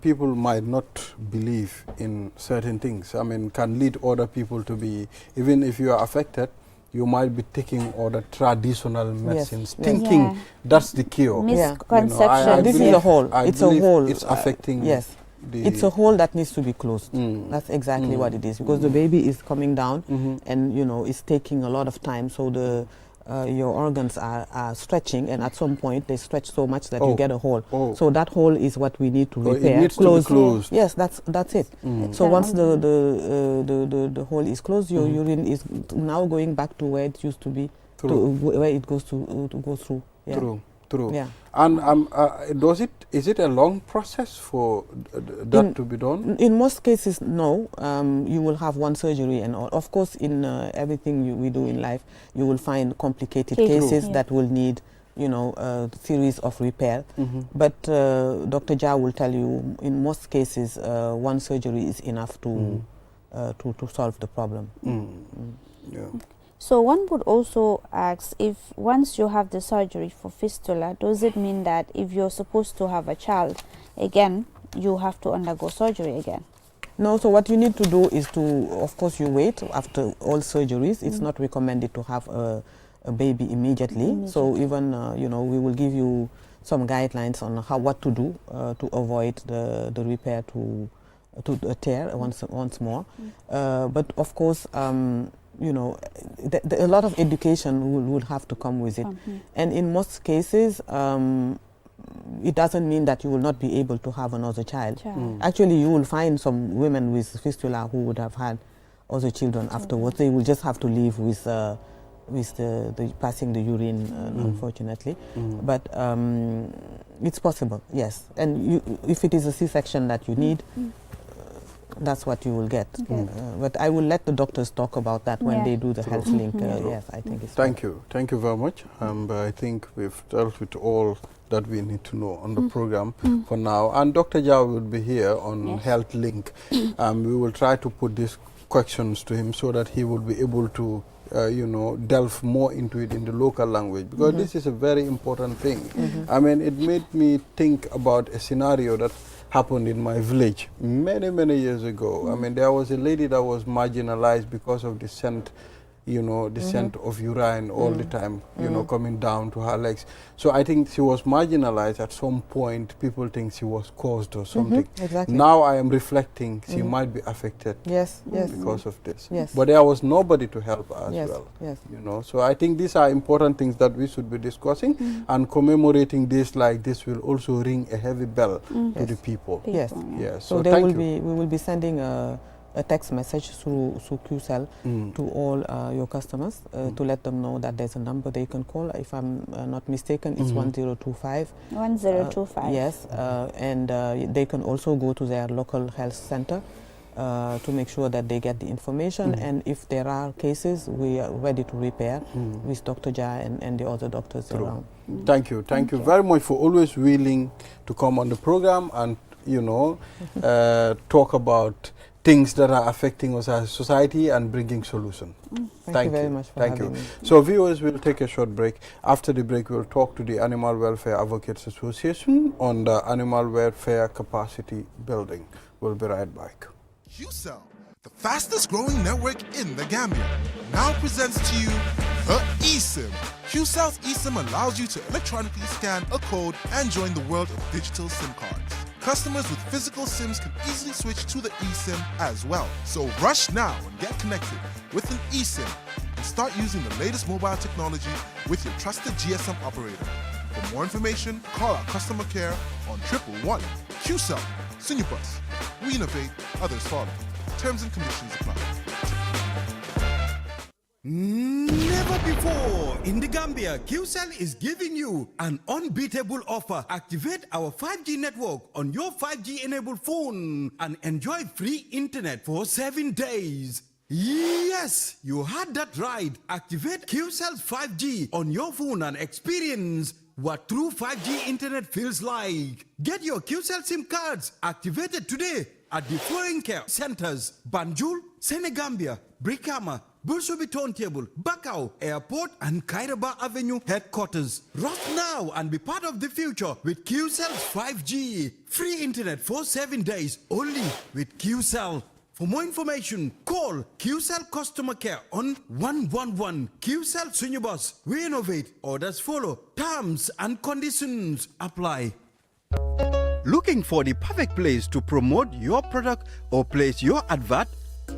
people might not believe in certain things. I mean, can lead other people to be, even if you are affected, you might be taking other traditional medicines, thinking that's the cure. Misconception. This is a hole. It's a hole. It's affecting. It's a hole that needs to be closed. That's exactly what it is, because the baby is coming down, and you know, it's taking a lot of time. So your organs are stretching, and at some point they stretch so much that you get a hole. So that hole is what we need to repair. It needs to be closed. Yes, that's it. So once the hole is closed, your urine is now going back to where it used to be, where it goes to go through. True. Yeah. And is it a long process for that to be done? In most cases, no. You will have one surgery and all. Of course, in everything we do in life, you will find complicated cases that will need, you know, a series of repair. But Dr. Jha will tell you, in most cases, one surgery is enough to solve the problem. So one would also ask, if once you have the surgery for fistula, does it mean that if you're supposed to have a child again, you have to undergo surgery again? No, so what you need to do is to, of course, you wait after all surgeries. It's not recommended to have a baby immediately. So even, you know, we will give you some guidelines on what to do to avoid the repair to tear once more. But of course, you know, a lot of education will have to come with it. And in most cases, it doesn't mean that you will not be able to have another child. Actually, you will find some women with fistula who would have had other children afterwards. They will just have to live with the passing the urine, unfortunately. But it's possible, yes. And if it is a C-section that you need, that's what you will get. But I will let the doctors talk about that when they do the health link. Yes, I think it's Thank you very much. I think we've dealt with all that we need to know on the program for now. And Dr. Jha will be here on Health Link. We will try to put these questions to him so that he will be able to you know, delve more into it in the local language, because this is a very important thing. I mean, it made me think about a scenario that happened in my village many years ago. I mean, there was a lady that was marginalized because of the scent, you know, the scent of urine all the time, you know, coming down to her legs. So I think she was marginalized at some point. People think she was caused or something. Exactly. Now I am reflecting, she might be affected because of this. But there was nobody to help her as well. You know, so I think these are important things that we should be discussing, and commemorating this like this will also ring a heavy bell to the people. Yes. So we will be sending a text message through QCell to all your customers to let them know that there's a number they can call. If I'm not mistaken, it's 1025. 1025. Yes, and they can also go to their local health center to make sure that they get the information. And if there are cases, we are ready to repair with Dr. Jha and the other doctors around. Thank you very much for always willing to come on the program and, you know, talk about things that are affecting us as a society and bringing solution. Thank you very much for having me. So viewers, we'll take a short break. After the break, we'll talk to the Animal Welfare Advocates Association on the animal welfare capacity building. We'll be right back. QCell, the fastest growing network in the Gambia, now presents to you the eSIM QCell's eSIM allows you to electronically scan a code and join the world of digital SIM cards. Customers with physical SIMs can easily switch to the eSIM as well. So rush now and get connected with an eSIM and start using the latest mobile technology with your trusted GSM operator. For more information, call our customer care on 111. QCell, Sunubus. We innovate, others follow. Terms and conditions apply. Never before in the Gambia, QCell is giving you an unbeatable offer. Activate our 5G network on your 5G enabled phone and enjoy free internet for 7 days. Yes, you heard that right. Activate QCell's 5G on your phone and experience what true 5G internet feels like. Get your QCell SIM cards activated today at the foreign care centers: Banjul, Senegambia, Brikama, Bursubi Turntable, Bakau Airport, and Kairaba Avenue headquarters. Rush now and be part of the future with QCell's 5G. Free internet for 7 days only with QCell. For more information, call QCell Customer Care on 111. QCell Sunubus. We innovate. Orders follow. Terms and conditions apply. Looking for the perfect place to promote your product or place your advert?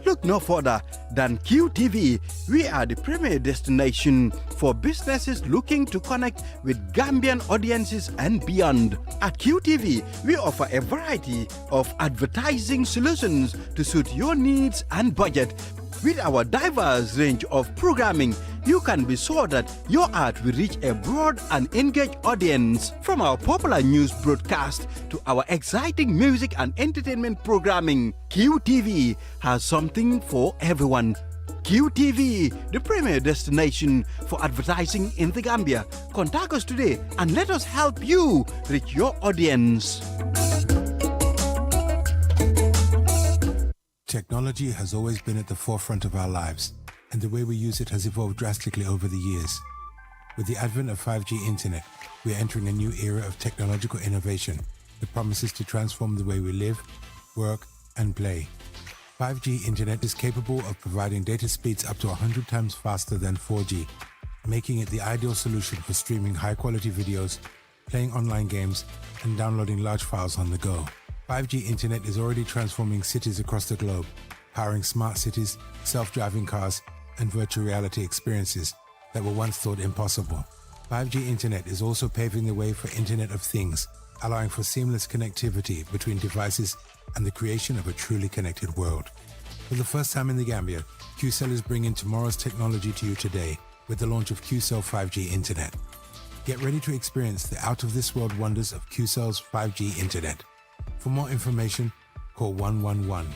Look no further than QTV. We are the premier destination for businesses looking to connect with Gambian audiences and beyond. At QTV, we offer a variety of advertising solutions to suit your needs and budget. With our diverse range of programming, you can be sure that your ad will reach a broad and engaged audience. From our popular news broadcast to our exciting music and entertainment programming, QTV has something for everyone. QTV, the premier destination for advertising in the Gambia. Contact us today and let us help you reach your audience. Technology has always been at the forefront of our lives, and the way we use it has evolved drastically over the years. With the advent of 5G internet, we are entering a new era of technological innovation that promises to transform the way we live, work, and play. 5G internet is capable of providing data speeds up to 100 times faster than 4G, making it the ideal solution for streaming high-quality videos, playing online games, and downloading large files on the go. 5G internet is already transforming cities across the globe, powering smart cities, self-driving cars, and virtual reality experiences that were once thought impossible. 5G internet is also paving the way for Internet of Things, allowing for seamless connectivity between devices and the creation of a truly connected world. For the first time in the Gambia, QCell is bringing tomorrow's technology to you today with the launch of QCell 5G internet. Get ready to experience the out-of-this-world wonders of QCell's 5G internet. For more information, call 111.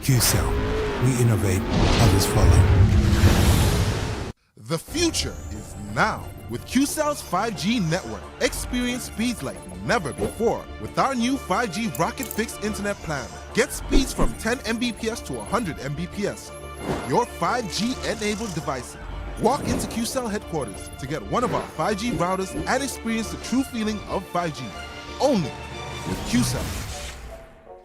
QCell. We innovate, others follow. The future is now with QCell's 5G network. Experience speeds like never before with our new 5G Rocket Fixed Internet plan. Get speeds from 10 Mbps to 100 Mbps. Your 5G-enabled devices. Walk into QCell headquarters to get one of our 5G routers and experience the true feeling of 5G. Only with QCell.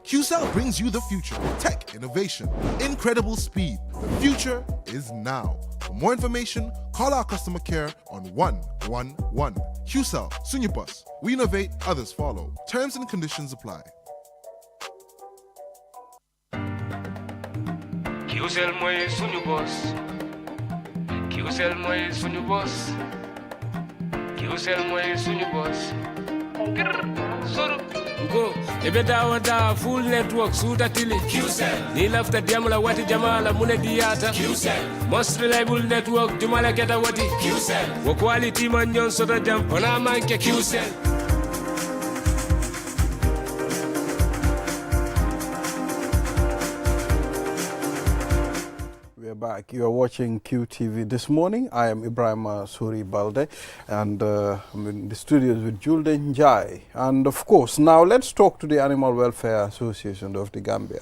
QCell brings you the future. Tech, innovation, incredible speed. The future is now. For more information, call our customer care on 111. QCell, Sunubus. We innovate, others follow. Terms and conditions apply. QCell moy Sunubus. QCell moy Sunubus. QCell moy Sunubus. Go, ebe da full network suta tili QCell. Ni lafta diamula wati jamala mune diata QCell. Most reliable network jumala keta wati QCell. Wo quality man yon sota jam pona manke QCell. Back. You are watching QTV this morning. I am Ibrahim Suri Balde, and I'm in the studios with Julden Njai. And of course, now let's talk to the Animal Welfare Association of the Gambia.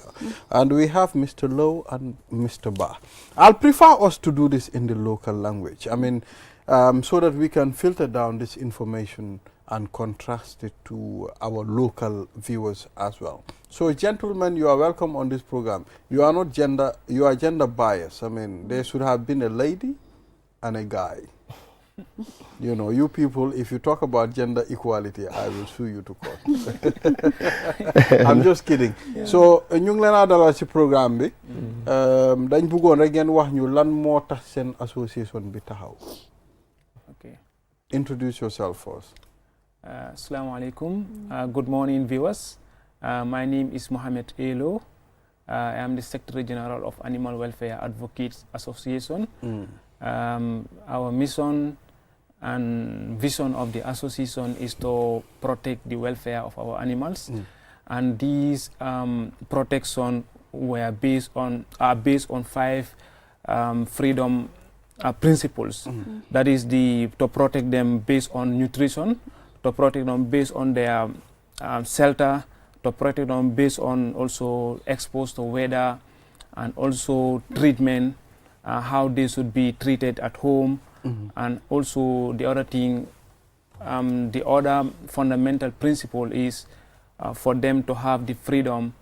And we have Mr. Lowe and Mr. Ba. I'll prefer us to do this in the local language. I mean, so that we can filter down this information and contrast it to our local viewers as well. So, gentlemen, you are welcome on this program. You are not gender, you are gender biased. I mean, there should have been a lady and a guy. You know, you people, if you talk about gender equality, I will sue you to court. I'm just kidding. So, ñu ngi leen a dalal ci programme bi. Dañ bëggoon rek ngeen wax ñu lan moo tax seen association bi taxaw. Okay. Introduce yourself first. Assalamu alaikum. Good morning, viewers. My name is Mohamed Elo. I am the Secretary General of Animal Welfare Advocates Association. Our mission and vision of the association is to protect the welfare of our animals, and these protection are based on 5 freedom principles. That is to protect them based on nutrition, to protect them based on their shelter, to protect them based on also exposed to weather, and also treatment, how they should be treated at home. And also the other thing, the other fundamental principle is for them to have the freedom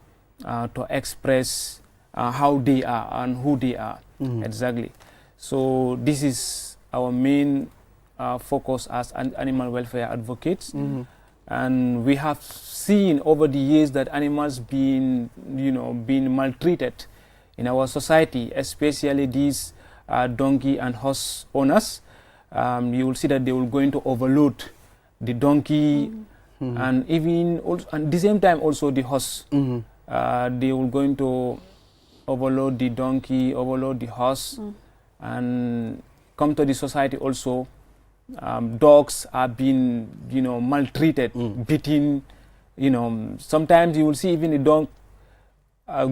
to express how they are and who they are. Exactly. So this is our main focus as animal welfare advocates. And we have seen over the years that animals being maltreated in our society, especially these donkey and horse owners. You will see that they will going to overload the donkey and even also, at the same time also the horse. They will going to overload the donkey, overload the horse, and come to the society also. Dogs are being maltreated, beaten. Sometimes you will see even a dog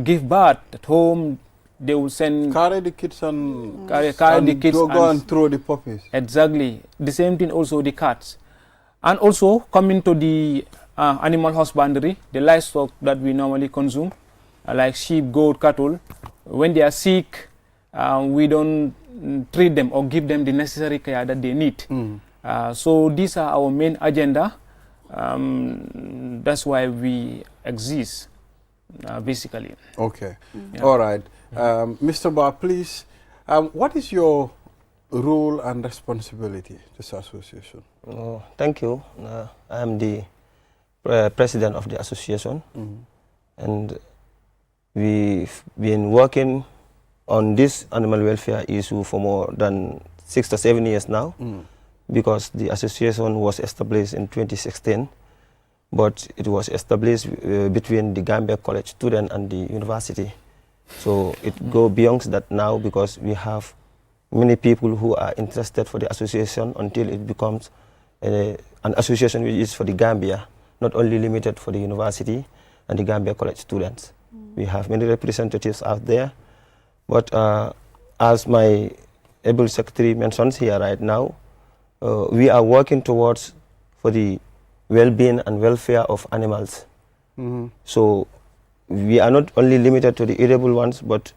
give birth at home. They will carry the kids and go and throw the puppies. Exactly. The same thing also the cats. And also coming to the animal husbandry, the livestock that we normally consume, like sheep, goat, cattle. When they are sick, we don't treat them or give them the necessary care that they need. So these are our main agenda. That's why we exist, basically. Okay. All right. Mr. Ba, please, what is your role and responsibility this association? Thank you. I am the president of the association, and we've been working on this animal welfare issue for more than 6 to 7 years now, because the association was established in 2016, but it was established between the Gambia College student and the university. So it go beyond that now, because we have many people who are interested for the association until it becomes an association which is for the Gambia, not only limited for the university and the Gambia College students. We have many representatives out there, but as my able secretary mentions here right now, we are working towards for the well-being and welfare of animals. So we are not only limited to the edible ones, but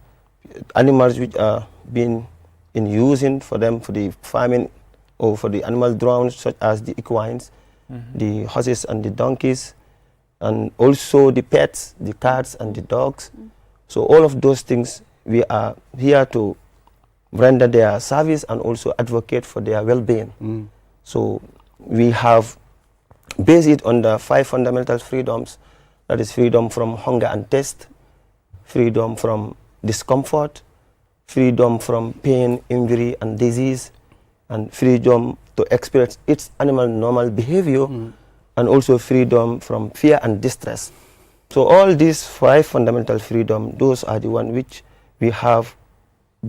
animals which are being in using for them for the farming or for the animal drones, such as the equines, the horses and the donkeys, and also the pets, the cats and the dogs. So all of those things, we are here to render their service and also advocate for their well-being. So we have based it on the 5 fundamental freedoms. That is freedom from hunger and thirst, freedom from discomfort, freedom from pain, injury, and disease, and freedom to experience its animal normal behavior, and also freedom from fear and distress. So all these 5 fundamental freedoms, those are the ones which we have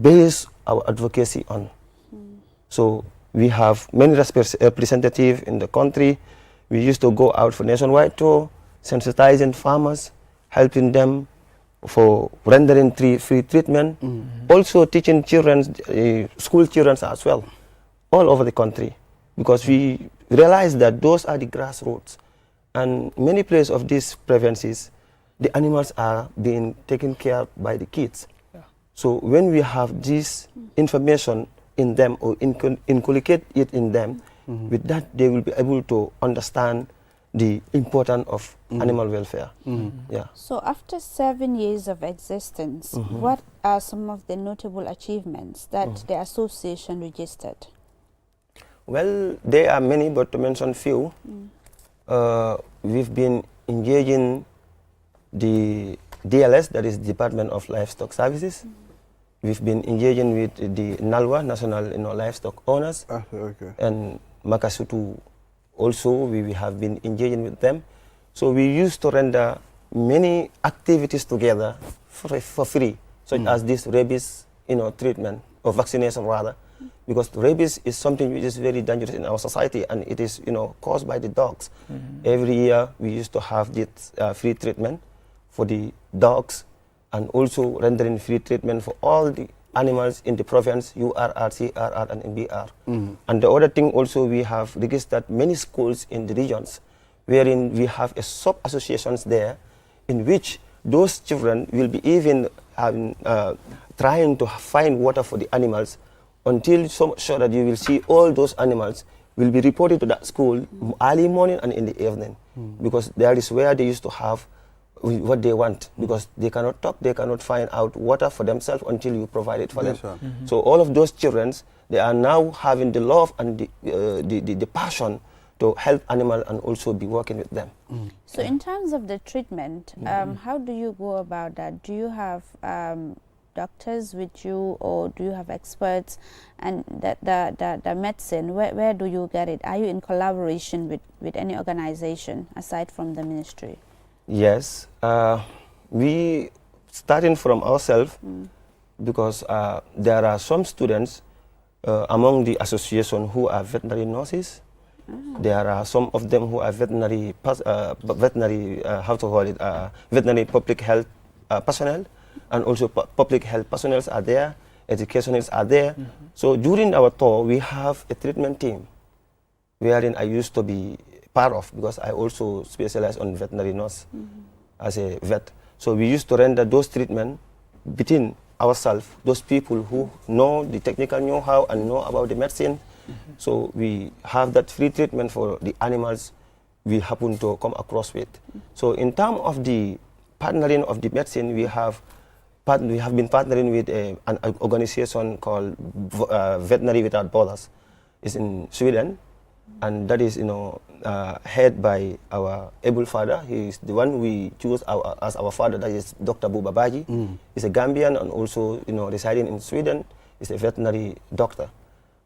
based our advocacy on. So we have many representatives in the country. We used to go out for nationwide tour, sensitizing farmers, helping them for rendering free treatment, also teaching children, school children as well, all over the country, because we realize that those are the grassroots. And many places of these provinces, the animals are being taken care of by the kids. So when we have this information in them or inculcate it in them, with that they will be able to understand the importance of animal welfare. Yeah. So after 7 years of existence, what are some of the notable achievements that the association registered? Well, there are many, but to mention few, we've been engaging the DLS, that is Department of Livestock Services. We've been engaging with the NALWA, National Livestock Owners, and Makasutu also, we have been engaging with them. So we used to render many activities together for free, such as this rabies treatment, or vaccination rather, because rabies is something which is very dangerous in our society, and it is caused by the dogs. Every year we used to have this free treatment for the dogs, and also rendering free treatment for all the animals in the province, URR, CRR, and MBR. And the other thing also, we have registered many schools in the regions, wherein we have a sub-associations there, in which those children will be even trying to find water for the animals, until so sure that you will see all those animals will be reported to that school early morning and in the evening, because that is where they used to have what they want, because they cannot talk, they cannot find out water for themselves until you provide it for them. So all of those children, they are now having the love and the passion to help animals and also be working with them. So in terms of the treatment, how do you go about that? Do you have doctors with you, or do you have experts? And the medicine, where do you get it? Are you in collaboration with any organization aside from the ministry? Yes, we starting from ourselves, because there are some students among the association who are veterinary nurses. There are some of them who are veterinary veterinary public health personnel, and also public health personnel are there, educationals are there. So during our tour, we have a treatment team, wherein I used to be part of, because I also specialize on veterinary nurse as a vet. So we used to render those treatment between ourselves, those people who know the technical know-how and know about the medicine. So we have that free treatment for the animals we happen to come across with. So in terms of the partnering of the medicine, we have been partnering with an organization called Veterinary Without Borders. It's in Sweden, and that is head by our able father. He is the one we choose as our father, that is Dr. Buba Baji. He's a Gambian and also residing in Sweden. He's a veterinary doctor.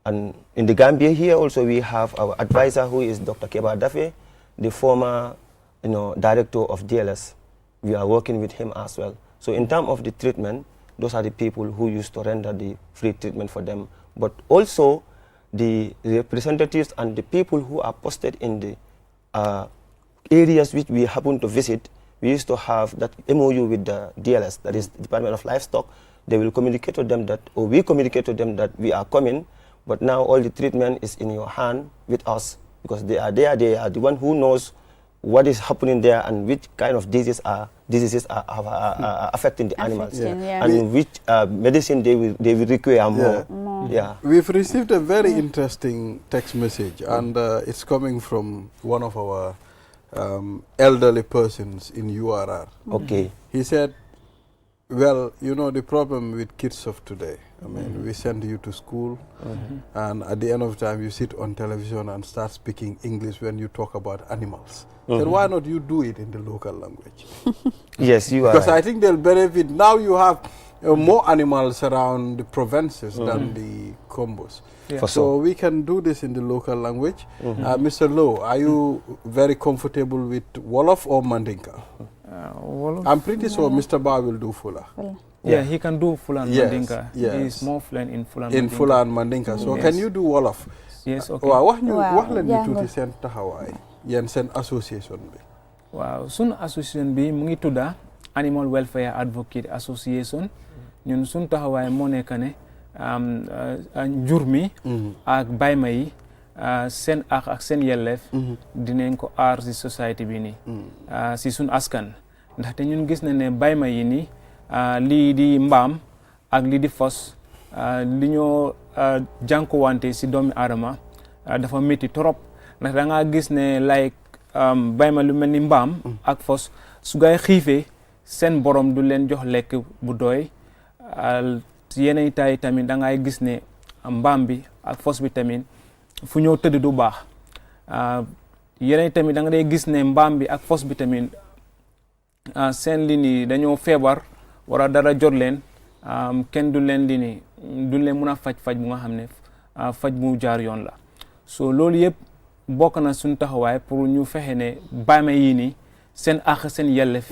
And in the Gambia here also we have our advisor, who is Dr. Keba Dafe, the former director of DLS. We are working with him as well. So in terms of the treatment, those are the people who used to render the free treatment for them. But also the representatives and the people who are posted in the areas which we happen to visit, we used to have that MOU with the DLS, that is the Department of Livestock. They will communicate to them that, or we communicate to them that we are coming, but now all the treatment is in your hand with us, because they are there, they are the one who knows what is happening there and which kind of diseases are affecting the animals, and which medicine they will require more. We've received a very interesting text message, and it's coming from one of our elderly persons in URR. Okay. He said, well, the problem with kids of today, I mean, we send you to school, and at the end of the time, you sit on television and start speaking English when you talk about animals. Then why not you do it in the local language? Yes, you are. Because I think they'll benefit. Now you have more animals around the provinces than the combos. So we can do this in the local language. Mr. Lowe, are you very comfortable with Wolof or Mandinka? Wolof. I'm pretty sure Mr. Ba will do Fula. Yeah, he can do Fula and Mandinka. He is more fluent in Fula and Mandinka. In Fula and Mandinka. So can you do Wolof? Yes, okay. Wax leen ñu tuuti seen taxawaay yéen seen association bi. Waaw sun association bi mu ngi tudda Animal Welfare Advocate Association. Ñun sun taxawaay moo nekk ne njur mi ak bayma yi seen ak seen yelleef dinañ ko aar si society bi nii si sun askan, ndaxte ñun gis na ne bayma yi nii lii di mbaam ak lii di fos li ñoo jànkuwante si doomi aadama dafa métti trop, ndax da nga gis ne like bayma lu mel ni mbaam ak fos su gaay xiifee seen borom du leen jox lekk bu doy. Yeneen tay tamit da ngay gis ne mbaam bi ak fos bi tamit fu ñoo tëdd du baax yeneen tamit da nga day gis ne mbaam bi ak fos bi tamit seen li ni dañoo feebar wala dara jot leen kenn du leen li ni duñ leen mun a faj bu nga xam ne faj bu jaar yoon la so loolu yëpp bokk na suñ taxawaay pour ñu fexe ne bàyyi ma yii nii seen àq seen yellef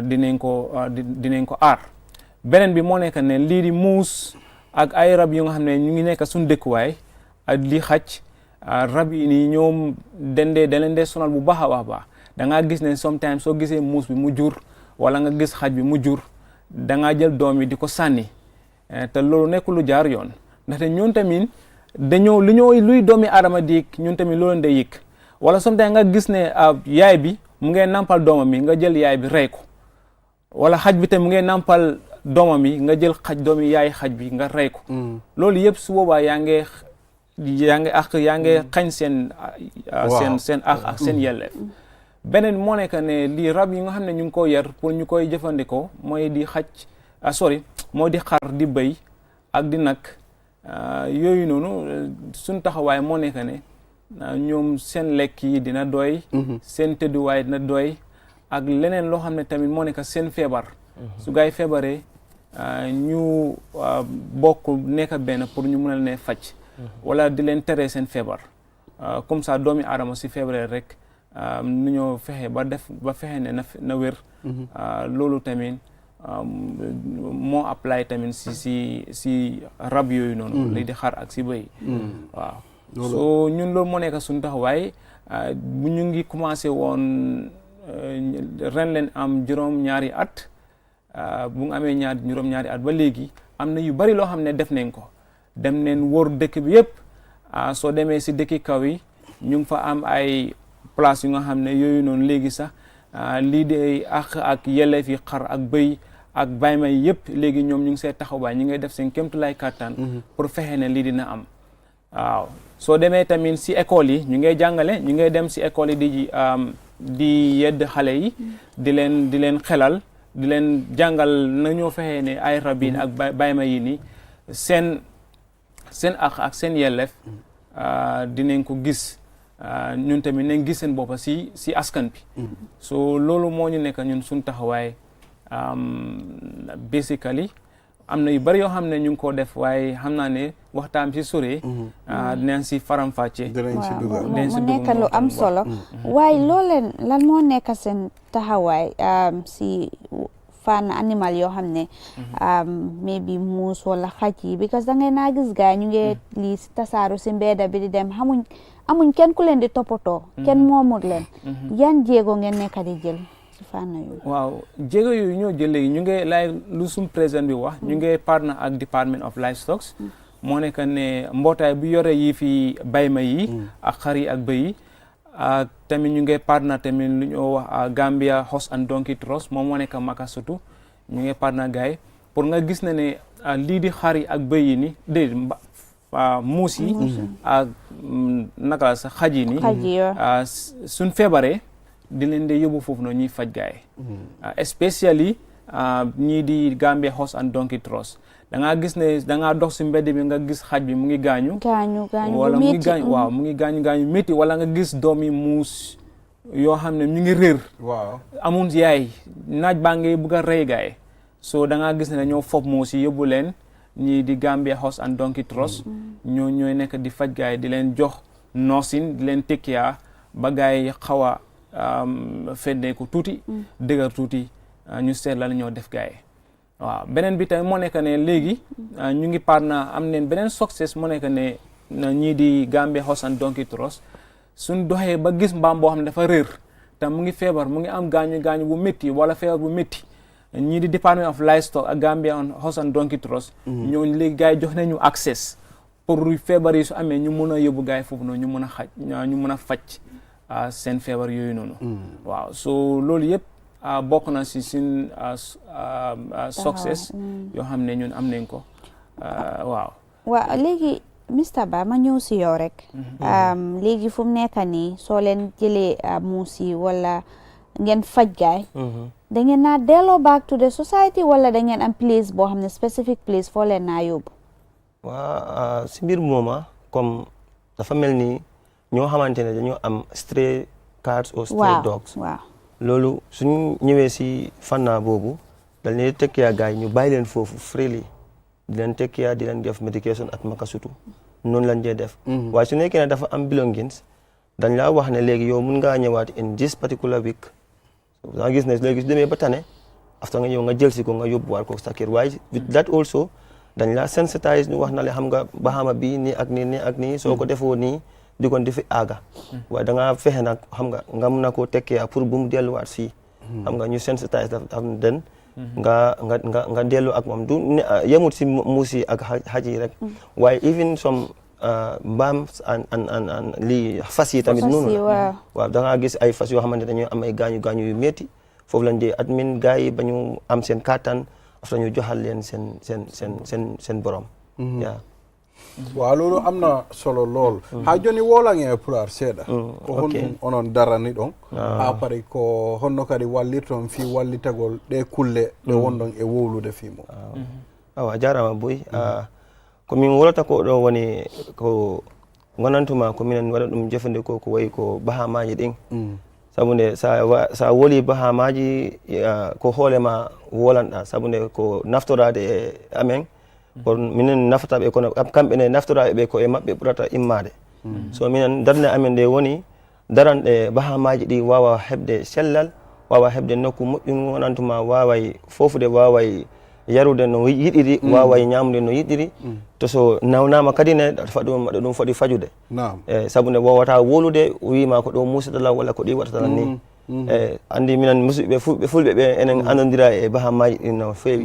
dinañ ko aar beneen bi moo nekk ne lii di muus ak ay rab yu nga xam ne ñu ngi nekk suñ dëkkuwaay ak li xaj rab yi nii ñoom da leen dee sonal bu baax a baax da ngaa gis ne sometimes soo gisee muus bi mu jur wala nga gis xaj bi mu jur da ngaa jël doom yi di ko sànni te loolu nekk lu jaar yoon ndaxte ñun tamit luy doomi aadama di yëg ñun tamit loolu day yëg wala sometimes nga gis ne yaay bi mu ngee nampal doomam mi nga jël yaay bi rey ko wala xaj bi tamit mu ngee nampal doomam mi nga jël doomi yaay xaj bi nga rey ko loolu yëpp su boobaa yaa ngi xañ seen àq ak seen yelleef beneen moo nekk ne lii rab yi nga xam ne ñu ngi ko yar pour ñu koy jëfandikoo mooy di mooy di xar di bëy ak di nag yooyu noonu suñ taxawaay moo nekk ne ñoom seen lekk yi dina doy seen tëdduwaay dina doy ak leneen loo xam ne tamit moo nekk seen feebar su gaay feebaree ñu bokk nekk benn pour ñu mën a ne faj wala di leen tere seen feebar comme ça doomi aadama si feebaree rek nu ñoo fexe ba fexe ne na wér loolu tamit moo apply tamit si rab yooyu noonu li di xar ak si bëy waaw so ñun loolu moo nekk suñu taxawaay bu ñu ngi commencé woon ren leen am juróom-ñaari at bu nga amee juróom-ñaari at ba léegi am na yu bari loo xam ne def nañ ko dem neen wóor dëkk bi yëpp soo demee si dëkki kaw yi ñu ngi fa am ay place yu nga xam ne yooyu noonu léegi sax lii di ak yelleef yi xar ak bëy ak bàyyi may yëpp léegi ñoom ñu ngi see taxawaay ñu ngay def seen kéemtulaay kàttan pour fexe ne lii dina am waaw soo demee tamit si école yi ñu ngay jàngale ñu ngay dem si école yi di yedd xale yi di leen xelal di leen jàngal nañoo fexe ne ay rabin ak bàyyi may yi nii seen ak seen yelleef dinañ ko gis ñun tamit nañ gis seen boppa si askan bi so loolu moo ñu nekk ñun suñ taxawaay basically am na yu bari yoo xam ne ñu ngi koo def waaye xam naa ne waxtaan si sore dinañ si faram-fàcce mu nekk lu am solo waaye looleen lan moo nekk seen taxawaay si fànn animal yoo xam ne maybe muus wala xaj yi because da ngay naa gis gaay ñu ngi lii si tasaaru si mbedda bi di dem amuñ kenn ku leen di toppatoo kenn moomut leen yan jéego ngeen nekk di jël si fànn yooyu waaw jéego yooyu ñoo jël léegi ñu ngi lay lu sum président bi wax ñu ngi partner ak Department of Livestock moo nekk ne mbootaay bu yore yi fi bayma yi ak xar yi ak bëy yi tamit ñu ngi partner tamit lu ñoo wax Gambia Horse and Donkey Trust moom moo nekk Makasutu ñu ngi partner gaay pour nga gis ne lii di xar yi ak bëy yi ni déedéet muus yi ak naka la sax xaj yi ni suñ feebaree di leen de yóbbu foofu noonu ñuy faj gaay especially ñii di Gambia Horse and Donkey Trust da ngaa gis ne da ngaa dox si mbedd bi nga gis xaj bi mu ngi gaañu wala mu ngi gaañu waaw mu ngi gaañu métti wala nga gis doomi muus yoo xam ne ñu ngi réer waaw amul yaay naaj baa ngi bëgg a rey gaay so da ngaa gis ne dañoo fob muus yi yóbbu leen ñii di Gambia Horse and Donkey Trust ñooy nekk di faj gaay di leen jox noosin di leen tekkiyaa ba gaay xaw a feddeeku tuuti dëgër tuuti ñu seet la ñoo def gaay waaw beneen bi tamit moo nekk ne léegi ñu ngi partner am neen beneen success moo nekk ne ñii di Gambia Horse and Donkey Trust suñ doxee ba gis mbaam boo xam ne dafa réer te mu ngi feebar mu ngi am gaañu bu métti wala feebar bu métti ñii di Department of Livestock ak Gambia Horse and Donkey Trust ñooñu léegi gars yi jox nañu access pour feebar yi su amee ñu mun a yóbbu gars yi foofu noonu ñu mun a faj seen feebar yooyu noonu waaw so loolu yëpp bokk na si suñ success yoo xam ne ñun am nañ ko waaw léegi Mr Bah ma ñëw si yow rek léegi fu mu nekk nii soo leen jëlee muus yi wala ngeen faj gaay da ngeen naa delloo back to the society wala da ngeen am place boo xam ne specific place foo leen naa yóbbu waa si mbir mooma comme dafa mel ni ñoo xamante ne dañoo am stray cats or stray dogs. loolu suñu ñëwee si fànna boobu dañ leen tekkiyaa gars yi ñu bàyyi leen foofu freely di leen tekkiyaa di leen def medication ak makasutu noonu lañ dee def. waaye su nekkee ne dafa am belongings dañ laa wax ne léegi yow mun ngaa ñëwaat in this particular week da nga gis ne léegi su demee ba tane after nga ñëw nga jël si ko nga yóbbuwaat ko sa kër waaye with that also dañ laa sensitize ñu wax na le xam nga Bahama bi nii ak nii soo ko defoo nii di kon di fi aaga waaye da ngaa fexe nag xam nga mun na koo tekkee pour bu mu delluwaat fii xam nga ñu sensitize am den nga dellu ak moom du yemut si muus yi ak xaj yi rek waaye even some mbaam and lii fas yi tamit noonu la waaw da ngaa gis ay fas yoo xamante dañuy am ay gaañu yu métti foofu lañ dee admin gars yi ba ñu am seen kattan after ñu joxal leen seen borom yaa waaw loolu am na solo lool ha joni wolange pular seeɗa ko hon onon darani ɗon ha pari ko honno kadi wallirton fi wallitagol ɗe kulle ɗe wonɗon e wowlude fimo awa jarama boy komin wolata ko ɗo woni ko gonantuma ko minen waɗa ɗum jefande ko wayi ko bahamaji ɗin sabu nde sa woli bahamaji ko hoolema wolanɗa sabu nde ko naftorade e amen ko minen nafataɓe kono kamɓe ne naftoraɓe ɓe ko e maɓɓe ɓurata immade so minen darde amen nde woni daranɗe bahamaji ɗi wawa heɓde sellal wawa heɓde nokku moƴƴum wonantuma waway fofude waway yarude no yiɗiri waway ñamude no yiɗiri to so nawnama kadi ne ɗum foti fajude sabu nde wowata wolude wima ko ɗo musidala walla ko ɗi waɗatala ni andi minen musidɓe fulɓe ɓe enen andodira e bahamaji ɗin no fewi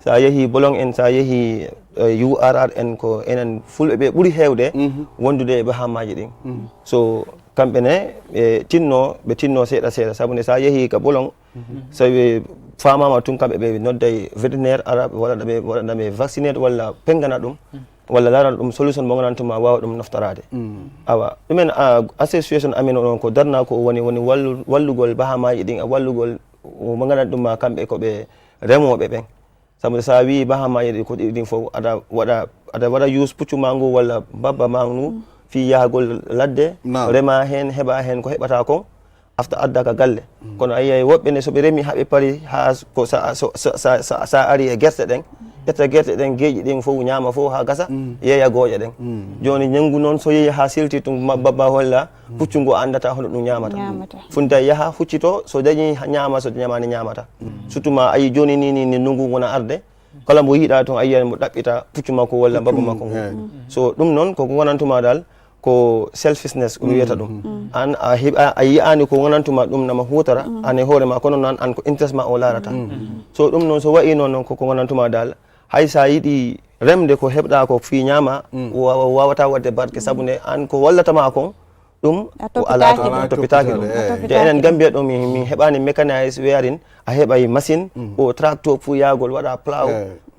sa yeehi bolong en sa yeehi URR en ko enen fulɓe ɓe ɓuuri hewde wondude e bahamaji ɗin so kamɓe ne ɓe tinno seeɗa sabu nde sa yeehi ka bolong so ɓe famama tun kamɓe ɓe nodday vétérinaire ara ɓe waɗaɗaɓe vaccinate walla pengana ɗum walla larana ɗum solution mo ganantuma wawa ɗum naftorade awa ɗumen association amin oɗon ko darna ko woni wallugol bahamaji ɗin wallugol mo gandanɗuma kamɓe koɓe remoɓe ɓen sabu sa wi bahamaji ɗi ko ɗin fof aɗa waɗa use puccu ma ngu walla babba ma ngu fi yahagol ladde rema hen heɓa hen ko heɓata ko afta addaka galle kono ayi woɓɓe ne soɓe remi haɓe pari ha ko sa ari e guerte ɗen ƴetta guerte ɗen geeƴi ɗin fof ñaama fof ha gasa yeeya gooƴa ɗen joni ñanngu noon so yeehi ha silti tum babba holla puccu ngu andata hono ɗum ñamata funta yaha huccito so dañi ñaama so ñamani ñamata surtout ma ayi joni ni ndungu wona arde kala mbo yiiɗa toon ayiyan mo ɗaɓɓita puccu makko walla babba makko ngu so ɗum noon koko wonantuma dal ko selfishness ɗum wiyata ɗum an a yiyani ko wonantuma ɗum nama hutara an e hoore ma kono noon an ko interest ma o larata so ɗum noon so wayi noon koko wonantuma dal hay sa yiɗi remde ko heɓɗa ko fi ñama wawata wadde barke sabu nde an ko wallatama kon ɗum ko ala toppitaki ɗum te enen Gambia ɗo min heɓani mécanise wearing a heɓay machine o tracteur fu yagol waɗa plow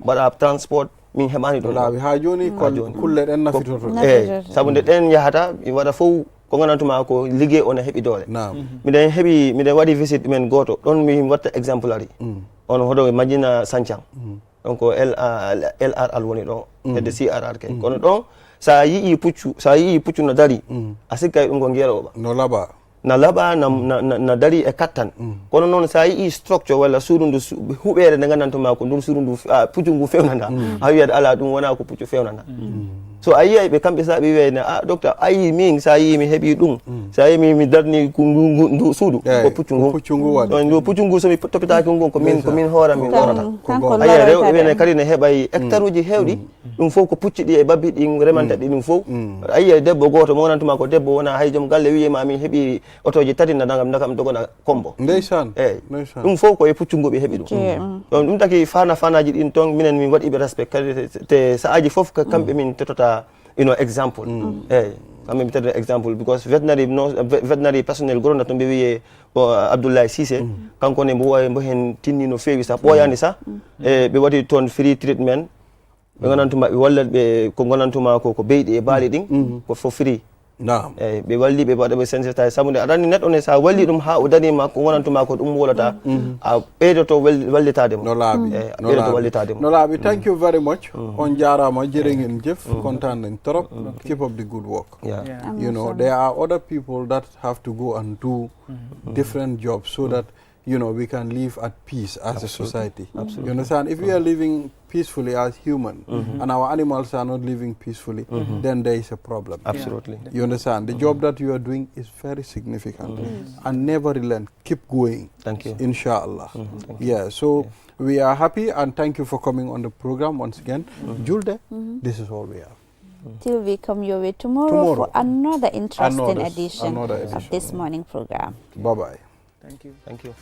waɗa transport min heɓani ɗum laabi ha joni kulle ɗen nafitoto sabu nde ɗen yahata waɗa fof ko ganantuma ko liggey on heeɓi doole miɗen waɗi visite ɗumen goto ɗon mi watta exemplary on hoɗo Madina Sancang donc LRR woni ɗo hedde CRR ke kono ɗon sa yii puccu no dari a sikkay ɗum ko ngeeroɓa na laaɓa na dari e kattan kono noon sa yii structure walla suudu ndu huɓere nde gandantuma ko ndun suudu ndu puccu ngu fewnata a wiyat ala ɗum wona ko puccu fewnata so a yiyay ɓe kamɓe sa ɓe wiyayne docteur ayi min sa yi mi heeɓi ɗum sa yi mi darni ndu suudu ko puccu ngu ndu puccu ngu somi toppitaki ngu komin hoora min lorata ayiya rewɓe ɓene kadi ne heeɓay hectare uji hewɗi ɗum fof ko pucci ɗi e babbi ɗi remanta ɗi ɗum fof ayiya debbo goto mo wonantuma ko debbo wona hay joom galle wiyema min heeɓi otoji tati nakam dogona kombo eyyi ɗum fof koye puccu ngu ɓe heeɓi ɗum donc ɗum taki fanaji ɗin toon minen min waɗiɓe respect kadi te saaji fof kamɓe min tetota example kamɓe mi tedda example because veterinary personnel goronda to mbe wiye Abdoulaye Cissé kanko ne mbo hen tinni no fewi sa ɓoyani sa ɓe waɗi toon free treatment ɓe ganantuma ɓe wallat ɓe ko ganantuma ko beyɗi e baali ɗin ko fo free Naam. ɓe walli ɓe waɗa ɓe sensitise sabude aɗa net on sa walli ɗum ha o danima ko wonantuma ko ɗum wolata a ɓeydoto wallitade mo no laaɓi ɓeydoto wallitade mo no laaɓi. Thank you very much. On jarama jere ngeen jëf kontaan nañ trop. Keep up the good work. You know, there are other people that have to go and do different jobs so that we can live at peace as a society. You understand? If we are living peacefully as human and our animals are not living peacefully, then there is a problem. Absolutely. You understand? The job that you are doing is very significant and never relent. Keep going. Thank you. Inshallah. So we are happy and thank you for coming on the program once again. Julde, this is all we have. Till we come your way tomorrow for another interesting edition of this morning program. Bye-bye. Thank you. Thank you.